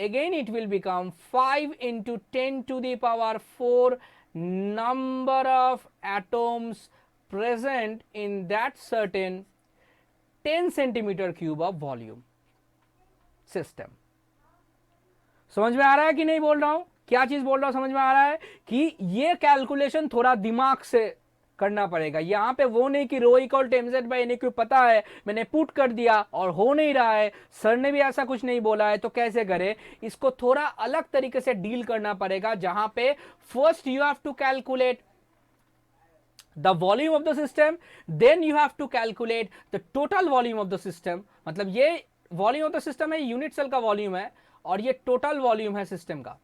Again it will become 5 into 10 to the power 4 number of atoms present in that certain 10 centimeter cube of volume system. समझ में आ रहा है कि नहीं बोल रहा हूं, क्या चीज बोल रहा हूं, समझ में आ रहा है कि ये कैलकुलेशन थोड़ा दिमाग से करना पड़ेगा. यहां पे वो नहीं कि rho equal to mz by n क्यों पता है, मैंने पुट कर दिया और हो नहीं रहा है, सर ने भी ऐसा कुछ नहीं बोला है, तो कैसे करें. इसको थोड़ा अलग तरीके से डील करना पड़ेगा, जहां पे first you have to calculate the volume of the system, then you have to calculate the total volume of the system. मतलब ये वॉल्यूम ऑफ द सिस्टम है, यूनिट सेल का वॉल्यूम है, और ये टोटल वॉल्यूम है सिस्टम का.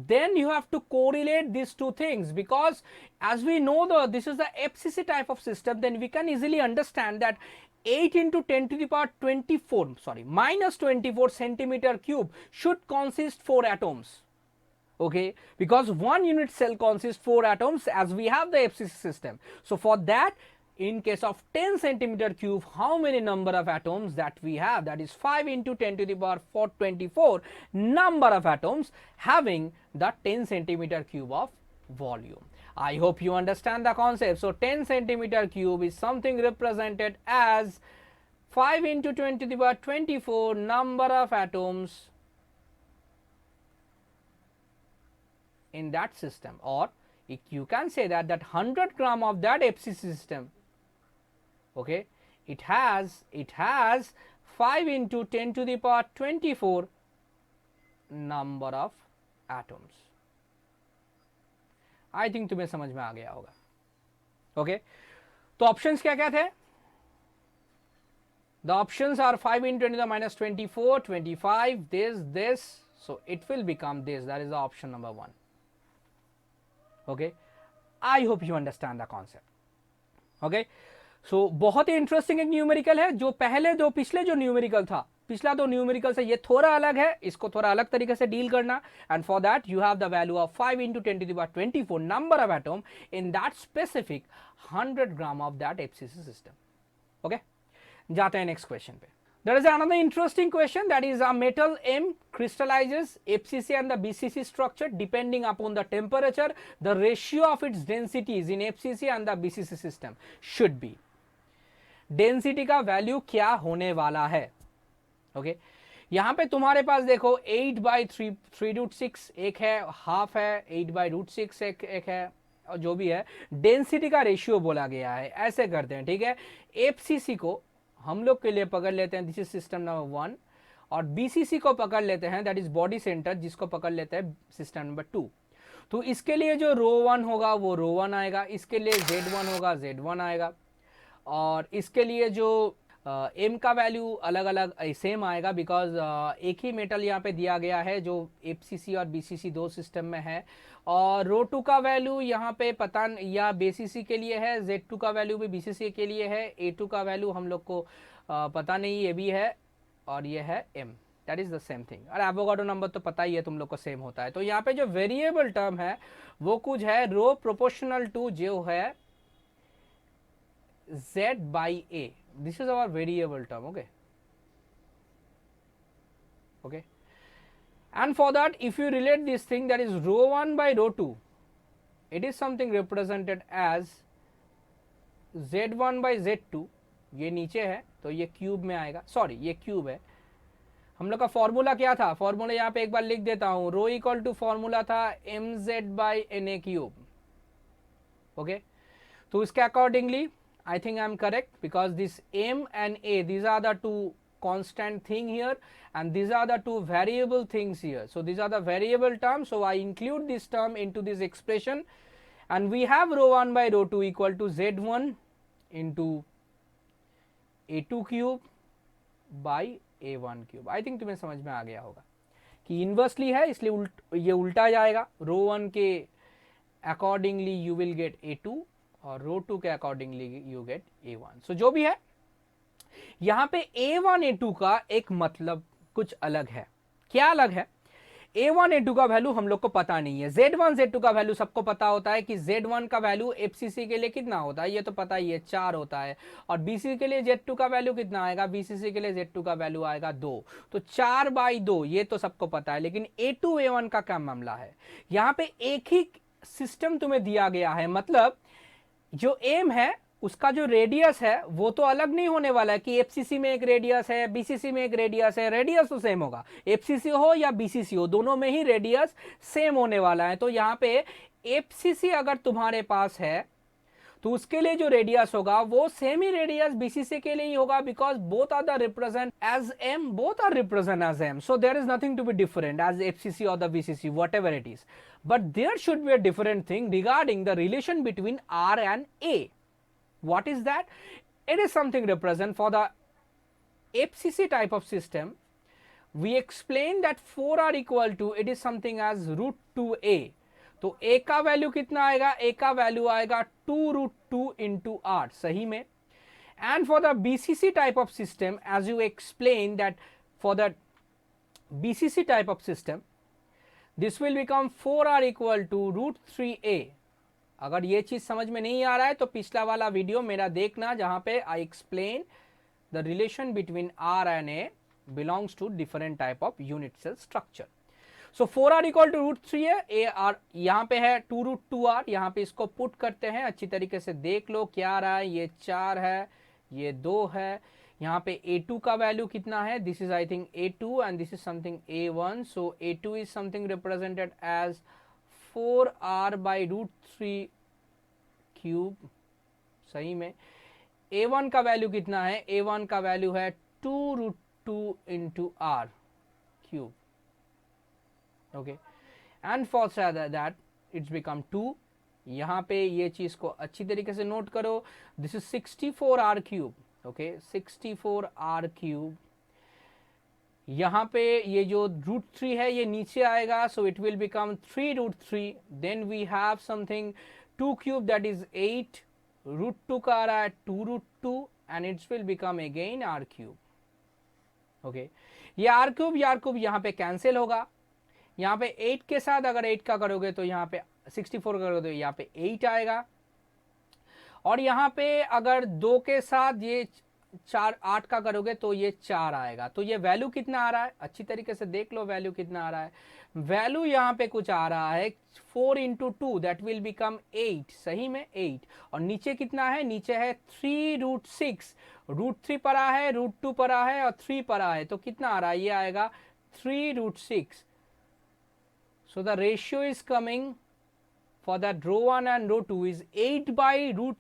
Then you have to correlate these two things, because as we know this is the FCC type of system, then we can easily understand that 8 into 10 to the power 24, sorry, minus 24 centimeter cube should consist 4 atoms. Okay, because one unit cell consists 4 atoms as we have the FCC system. So for that, in case of 10 centimeter cube, how many number of atoms that we have, that is 5 into 10 to the power 424 number of atoms having the 10 centimeter cube of volume. I hope you understand the concept. So 10 centimeter cube is something represented as 5 into 10 to the power 24 number of atoms in that system, or you can say that 100 gram of that FCC system, okay, it has 5 into 10 to the power 24 number of atoms. I think तुम्हें समझ में आ गया होगा. Okay, तो options क्या क्या थे. The options are 5 into 10 to the minus 24, 25, this, so it will become this. That is the option number 1. Okay, I hope you understand the concept. Okay, so बहुत ही इंटरेस्टिंग एक न्यूमेरिकल है. जो पिछले जो न्यूमेरिकल था, पिछला दो न्यूमेरिकल से ये थोड़ा अलग है, इसको थोड़ा अलग तरीके से डील करना. And for that you have the value of 5 into 10 to the power 24 number of atom in that specific 100 gram of that FCC system. Okay, जाते हैं नेक्स्ट क्वेश्चन पे. There is another interesting question, that is a metal M crystallizes FCC and the BCC structure depending upon the temperature. The ratio of its densities in FCC and the BCC system should be. Density का value क्या होने वाला है. Okay, यहाँ पे तुम्हारे पास देखो 8/3√6 एक है, हाफ है, 8/√6 एक है, और जो भी है डेंसिटी का रेशियो बोला गया है. ऐसे करते हैं, ठीक है. एफसीसी को हम लोग के लिए पकड़ लेते हैं, दिस इज सिस्टम नंबर 1, और बीसीसी को पकड़ लेते हैं, दैट इज बॉडी सेंटर, जिसको पकड़ लेते हैं सिस्टम नंबर 2. तो इसके लिए जो रो 1 होगा वो रो 1 आएगा, इसके लिए Z1 होगा Z1 आएगा, और इसके लिए जो एम का वैल्यू अलग अलग सेम आएगा, बिकॉज एक ही मेटल यहाँ पे दिया गया है जो एफसीसी और बीसीसी दो सिस्टम में है। और रो टू का वैल्यू यहाँ पे पता या बेसीसी के लिए है, जेड टू का वैल्यू भी बीसीसी के लिए है, ए टू का वैल्यू हम लोग को पता नहीं, ये भी है, और ये है m, that is the same thing. और एवोगाड्रो नंबर तो पता ही है तुम लोग को, सेम होता है। तो यहाँ पे जो वेरिएबल टर्म है वो कुछ है रो प्रोपोर्शनल टू जो है z by a. This is our variable term, okay? Okay. And for that, if you relate this thing, that is rho 1 by rho 2, it is something represented as z1 by z2. ये नीचे है तो ये cube में आएगा, sorry ये cube है। हम लोग का फॉर्मूला क्या था, फॉर्मूला यहाँ पे एक बार लिख देता हूँ, रो इक्वल टू फॉर्मूला था mz by na cube, okay. तो इसके accordingly I think I am correct, because this m and a, these are the two constant thing here, and these are the two variable things here. So these are the variable terms, so I include this term into this expression, and we have rho 1 by rho 2 equal to z1 into a2 cube by a1 cube. I think तुम्हें समझ में आ गया होगा कि inversely है, इसलिए ये उल्टा जाएगा। रो 1 के accordingly you will get a2 और रो 2 के अकॉर्डिंगली यू गेट a1। सो जो भी है यहाँ पे a1 a2 का एक मतलब कुछ अलग है। क्या अलग है? a1 a2 का वैल्यू हम लोग को पता नहीं है। z1 z2 का वैल्यू सबको पता होता है कि z1 का वैल्यू fcc के लिए कितना होता है, ये तो पता ही है 4 होता है, और bc के लिए z2 का वैल्यू कितना आएगा, bcc के लिए z2 का वैल्यू आएगा 2, तो 4 बाई 2 ये तो सबको पता है। लेकिन a2 a1 का क्या मामला है, यहाँ पे एक ही सिस्टम तुम्हें दिया गया है, मतलब जो एम है उसका जो रेडियस है वो तो अलग नहीं होने वाला है कि एफसीसी में एक रेडियस है, बीसीसी में एक रेडियस है, रेडियस तो सेम होगा, एफसीसी हो या बीसीसी हो दोनों में ही रेडियस सेम होने वाला है। तो यहाँ पे एफसीसी अगर तुम्हारे पास है तो उसके लिए जो रेडियस होगा वो सेम ही रेडियस बीसीसी के लिए ही होगा, because both are the represent as M, both are represent as M, so there is nothing to be different as FCC और the BCC, whatever it is, but there should be a different thing regarding the relation between are and A. What is that? It is something represent for the FCC type of system. We explain that 4r equal to, it is something as root 2a. तो a का value कितना आएगा, a का value आएगा 2 root 2 into r, सही में। And for the BCC type of system, as you explain that for the BCC type of system, this will become 4r equal to root 3a. अगर ये चीज समझ में नहीं आ रहा है तो पिछला वाला वीडियो मेरा देखना, जहां पे I explain the relation between are and a belongs to different type of unit cell structure. So 4r equal to root 3 है, ए आर यहाँ पे है 2 रूट 2r, यहाँ पे इसको पुट करते हैं, अच्छी तरीके से देख लो क्या आ रहा है, ये 4 है, ये 2 है, यहाँ पे a2 का वैल्यू कितना है, this is I think a2 and this is something a1, so a2 is something represented as 4r by root 3 cube, सही में। a1 का वैल्यू कितना है, a1 का वैल्यू है 2 root 2 into r cube, okay. And for that it's become 2। यहाँ पे ये चीज को अच्छी तरीके से नोट करो, this is 64r cube, okay, 64r cube. यहाँ पे ये जो रूट 3 है ये नीचे आएगा, so it will become 3 root 3, then we have something 2 cube that is 8, root 2 का आ रहा है 2 root 2 and it's will become again r cube, okay. ये r क्यूब यहाँ पे कैंसिल होगा, यहाँ पे 8 के साथ अगर 8 का करोगे तो यहाँ पे 64 करोगे तो यहाँ पे 8 आएगा, और यहाँ पे अगर 2 के साथ ये 8 का करोगे तो ये 4 आएगा। तो ये वैल्यू कितना आ रहा है, अच्छी तरीके से देख लो वैल्यू कितना आ रहा है, वैल्यू यहाँ पे कुछ आ रहा है 4 इंटू 2 दैट विल बिकम 8, सही में 8, और नीचे कितना है, नीचे है 3 रूट 6, रूट 3 पड़ा है, रूट 2 पड़ा है और 3 पड़ा है, तो कितना आ रहा है, ये आएगा 3 root 6। So the ratio is coming for that row 1 and row 2 is 8 by root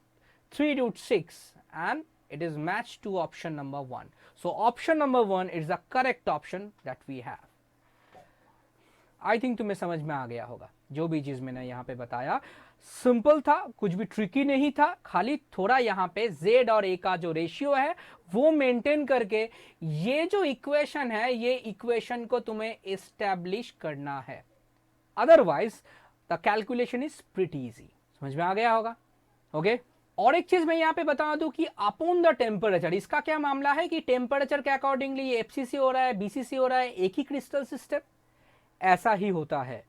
3 root 6 and it is matched to option number 1. So option number 1 is the correct option that we have. I think तुम्हें समझ में आ गया होगा जो भी चीज मैंने यहाँ पे बताया। सिंपल था, कुछ भी ट्रिकी नहीं था, खाली थोड़ा यहाँ पे z और a का जो रेशियो है वो मेंटेन करके ये जो इक्वेशन है, ये इक्वेशन को तुम्हें एस्टैब्लिश करना है। Otherwise the calculation is pretty easy. समझ में आ गया होगा? ओके। और एक चीज मैं यहाँ पे बता दूं कि अपॉन द टेम्परेचर, इसका क्या मामला है कि टेम्परेचर के अकॉर्डिंगली ये एफसीसी हो रहा है, बीसीसी हो रहा है, एक ही क्रिस्टल सिस्टम। ऐसा ही होता है,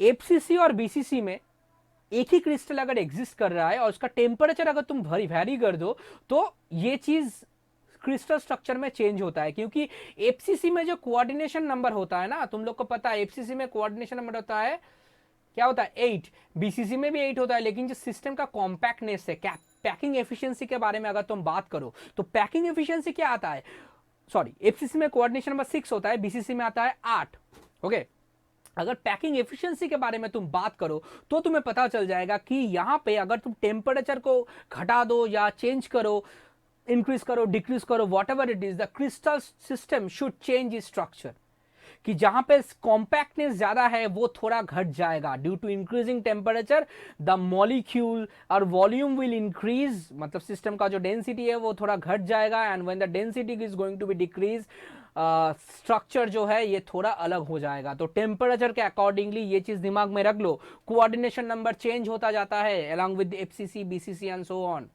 एफसीसी और बीसीसी में एक ही क्रिस्टल अगर एग्जिस्ट कर रहा है और उसका टेम्परेचर अगर तुम वैरी कर दो तो ये चीज क्रिस्टल स्ट्रक्चर में चेंज होता है। क्योंकि एफसीसी में जो कोऑर्डिनेशन नंबर होता है ना, तुम लोग को पता है एफसीसी में कोऑर्डिनेशन नंबर होता है, क्या होता है 8, बीसीसी में भी 8 होता है। लेकिन जो सिस्टम का कॉम्पैक्टनेस है, पैकिंग एफिशिएंसी के बारे में अगर तुम बात करो तो पैकिंग एफिशिएंसी क्या आता है, सॉरी, एफसीसी में कोऑर्डिनेशन नंबर 6 होता है, बीसीसी में आता है 8। ओके, अगर पैकिंग एफिशिएंसी के बारे में तुम बात करो तो तुम्हें पता चल जाएगा कि यहां पे अगर तुम टेम्परेचर को घटा दो या चेंज करो, इंक्रीज करो, डिक्रीज करो, what ever it is, the crystal system should change is structure. कि जहां पे कॉम्पैक्टनेस ज्यादा है वो थोड़ा घट जाएगा। Due to increasing temperature the molecule और वॉल्यूम विल इंक्रीज, मतलब सिस्टम का जो डेंसिटी है वो थोड़ा घट जाएगा। And when the density is going to be decrease, structure जो है ये थोड़ा अलग हो जाएगा। तो टेम्परेचर के अकॉर्डिंगली ये चीज दिमाग में रख लो, कोऑर्डिनेशन नंबर चेंज होता जाता है along with FCC, BCC and so on.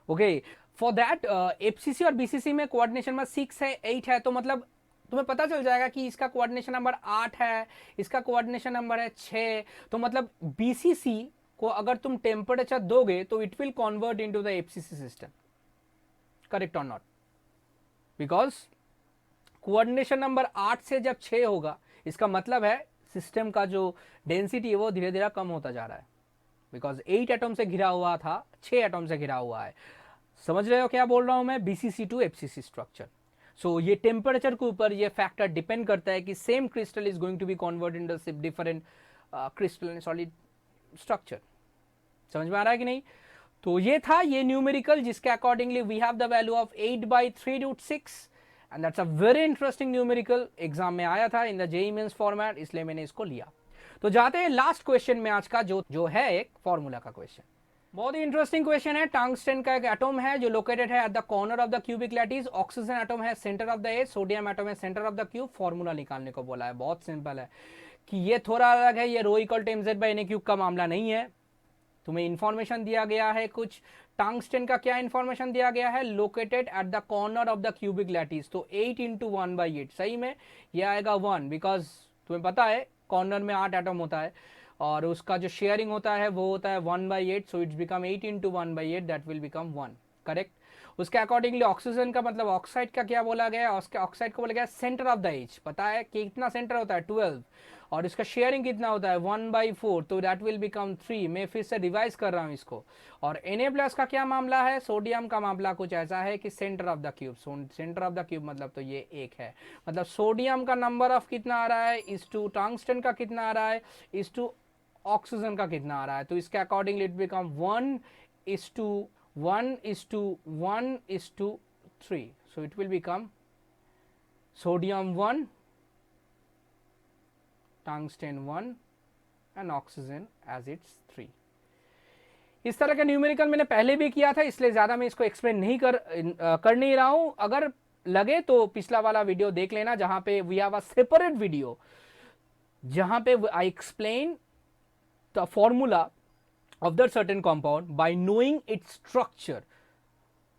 Okay, for that FCC और बीसीसी में कोऑर्डिनेशन नंबर 6 है, 8 है, तो मतलब तुम्हें पता चल जाएगा कि इसका कोऑर्डिनेशन नंबर 8 है, इसका कोऑर्डिनेशन नंबर है 6। तो मतलब बीसीसी को अगर तुम टेम्परेचर दोगे तो it will convert into the FCC system, correct और नॉट? बिकॉज कोऑर्डिनेशन नंबर 8 से जब 6 होगा, इसका मतलब है सिस्टम का जो डेंसिटी है वो धीरे धीरे कम होता जा रहा है। बिकॉज 8 एटम से घिरा हुआ था, 6 एटम से घिरा हुआ है। समझ रहे हो क्या बोल रहा हूं मैं? BCC to FCC structure. So ये टेम्परेचर के ऊपर ये फैक्टर डिपेंड करता है कि same crystal is going to be convert into different crystal and solid structure. समझ में आ रहा है कि नहीं? तो ये था ये न्यूमेरिकल जिसके accordingly we have the value of 8/3√6 and that's a very interesting numerical. Exam में आया था in the JEE Mains format, इसलिए मैंने इसको लिया। तो जाते हैं लास्ट क्वेश्चन में आज का, जो है एक फॉर्मूला का क्वेश्चन। बहुत ही इंटरेस्टिंग क्वेश्चन है। टंगस्टन का एक एटम है जो लोकेटेड है at the corner of the cubic lattice, oxygen atom है centre of the edge, sodium atom है centre of the cube. Formula निकालने को बोला है, बहुत सिंपल है कि ये थोड़ा अलग है, ये rho equal to mz by na cube का मामला नहीं है। तुम्हें इंफॉर्मेशन दिया गया है कुछ, टंगस्टन का क्या इंफॉर्मेशन दिया गया है, located at the corner of the cubic lattice. तो 8 × 1/8 सही में ये आएगा 1, बिकॉज तुम्हें पता है कॉर्नर में 8 एटम होता है और उसका जो शेयरिंग होता है वो होता है 1/8। So it's become 8 × 1/8, that will become 1, correct. उसके अकॉर्डिंगली ऑक्सीजन का मतलब ऑक्साइड का क्या बोला गया है, उसके ऑक्साइड को बोला गया सेंटर ऑफ द एज। पता है कि कितना सेंटर होता है 12, और इसका शेयरिंग कितना होता है 1/4, तो दैट विल बिकम 3। मैं फिर से रिवाइज कर रहा हूं इसको। और Na+ का क्या मामला है, सोडियम का मामला कुछ ऐसा है कि centre of the cube, centre of the cube मतलब तो ये 1 है। मतलब सोडियम का नंबर ऑफ कितना आ रहा है इस टू टंगस्टन का कितना आ रहा है इस टू ऑक्सीजन का कितना आ रहा है। तो इसके accordingly it become 1:1:1:1:3। So it will become sodium 1, tungsten 1 and oxygen as it's 3। इस तरह का न्यूमेरिकल मैंने पहले भी किया था, इसलिए ज्यादा मैं इसको एक्सप्लेन नहीं कर नहीं रहा हूं। अगर लगे तो पिछला वाला वीडियो देख लेना, जहां पे we have a separate video जहां पे I explain the formula of that certain compound by knowing its structure।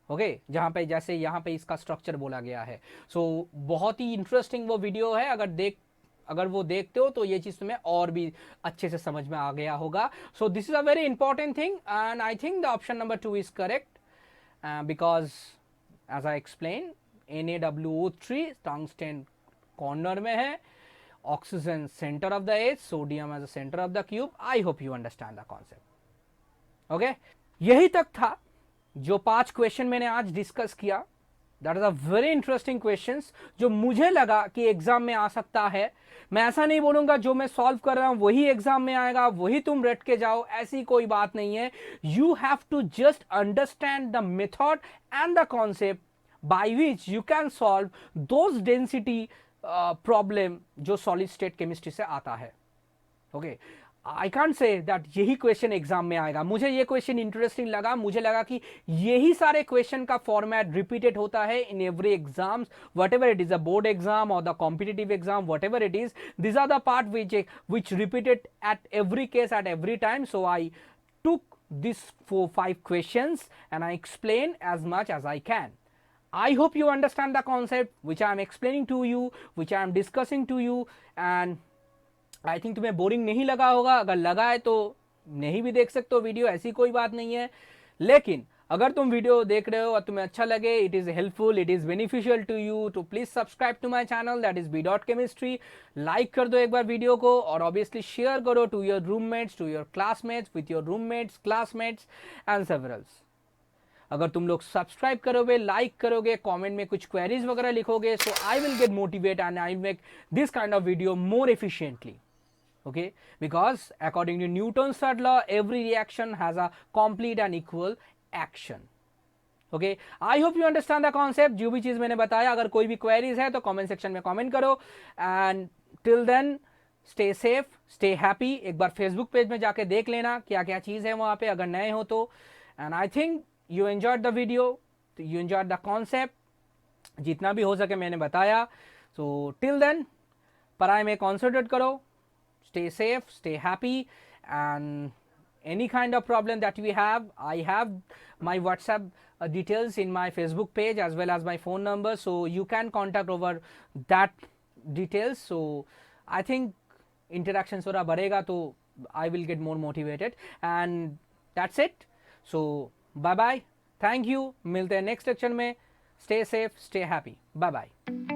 Okay, जहां पे जैसे यहां पे इसका स्ट्रक्चर बोला गया है। सो बहुत ही इंटरेस्टिंग वो वीडियो है, अगर वो देखते हो तो ये चीज तुम्हें और भी अच्छे से समझ में आ गया होगा। So this is a very important thing and I think the option number 2 is correct, because as I explain NaWO3 tungsten corner में है, oxygen center of the edge, sodium as a center of the cube. I hope you understand the concept. Okay, यही तक था जो 5 question मैंने आज discuss किया। That is a very interesting questions जो मुझे लगा कि एग्जाम में आ सकता है। मैं ऐसा नहीं बोलूंगा जो मैं सॉल्व कर रहा हूं वही एग्जाम में आएगा, वही तुम रट के जाओ, ऐसी कोई बात नहीं है। You have to just understand the method and the concept by which you can solve those density problem जो सॉलिड स्टेट केमिस्ट्री से आता है। Okay, I can't say that यही क्वेश्चन एग्जाम में आएगा। मुझे ये क्वेश्चन इंटरेस्टिंग लगा, मुझे लगा कि यही सारे क्वेश्चन का फॉर्मेट रिपीटेड होता है in every exams, whatever it is a board exam और the competitive exam, whatever it is, this are the part which repeated at every case at every time. So I took these 4-5 questions and I explain as much as I can. I hope you understand the concept which I am explaining to you, which I am discussing to you, and I think तुम्हें boring नहीं लगा होगा. अगर लगा है तो नहीं भी देख सकते हो वीडियो, ऐसी कोई बात नहीं है. लेकिन अगर तुम वीडियो देख रहे हो और तुम्हें अच्छा लगे, it is helpful, it is beneficial to you, तो please subscribe to my channel, that is B.Chemistry. Like कर दो एक बार वीडियो को और ऑब्वियसली शेयर करो to your roommates, to your classmates, with your roommates, classmates and severals. अगर तुम लोग सब्सक्राइब करोगे, लाइक करोगे, कमेंट में कुछ क्वेरीज वगैरह लिखोगे, so I will get motivate and I make this kind of video more efficiently. Okay, because according to Newton's third law, every reaction has a complete and equal action. Okay, I hope you understand the concept. जो भी चीज मैंने बताया, अगर कोई भी queries है तो comment section में comment करो. And till then, stay safe, stay happy. एक बार Facebook पेज में जाके देख लेना क्या क्या चीज है वहाँ पे, अगर नए हो तो. And I think you enjoyed the video, you enjoyed the concept. जितना भी हो सके मैंने बताया. So till then, पढ़ाई में concentrate करो. Stay safe, stay happy, and any kind of problem that we have, I have my WhatsApp details in my Facebook page as well as my phone number, so you can contact over that details. So I think interaction थोड़ा बढ़ेगा तो I will get more motivated, and that's it. So bye bye, thank you, मिलते हैं next lecture में. Stay safe, stay happy, bye bye.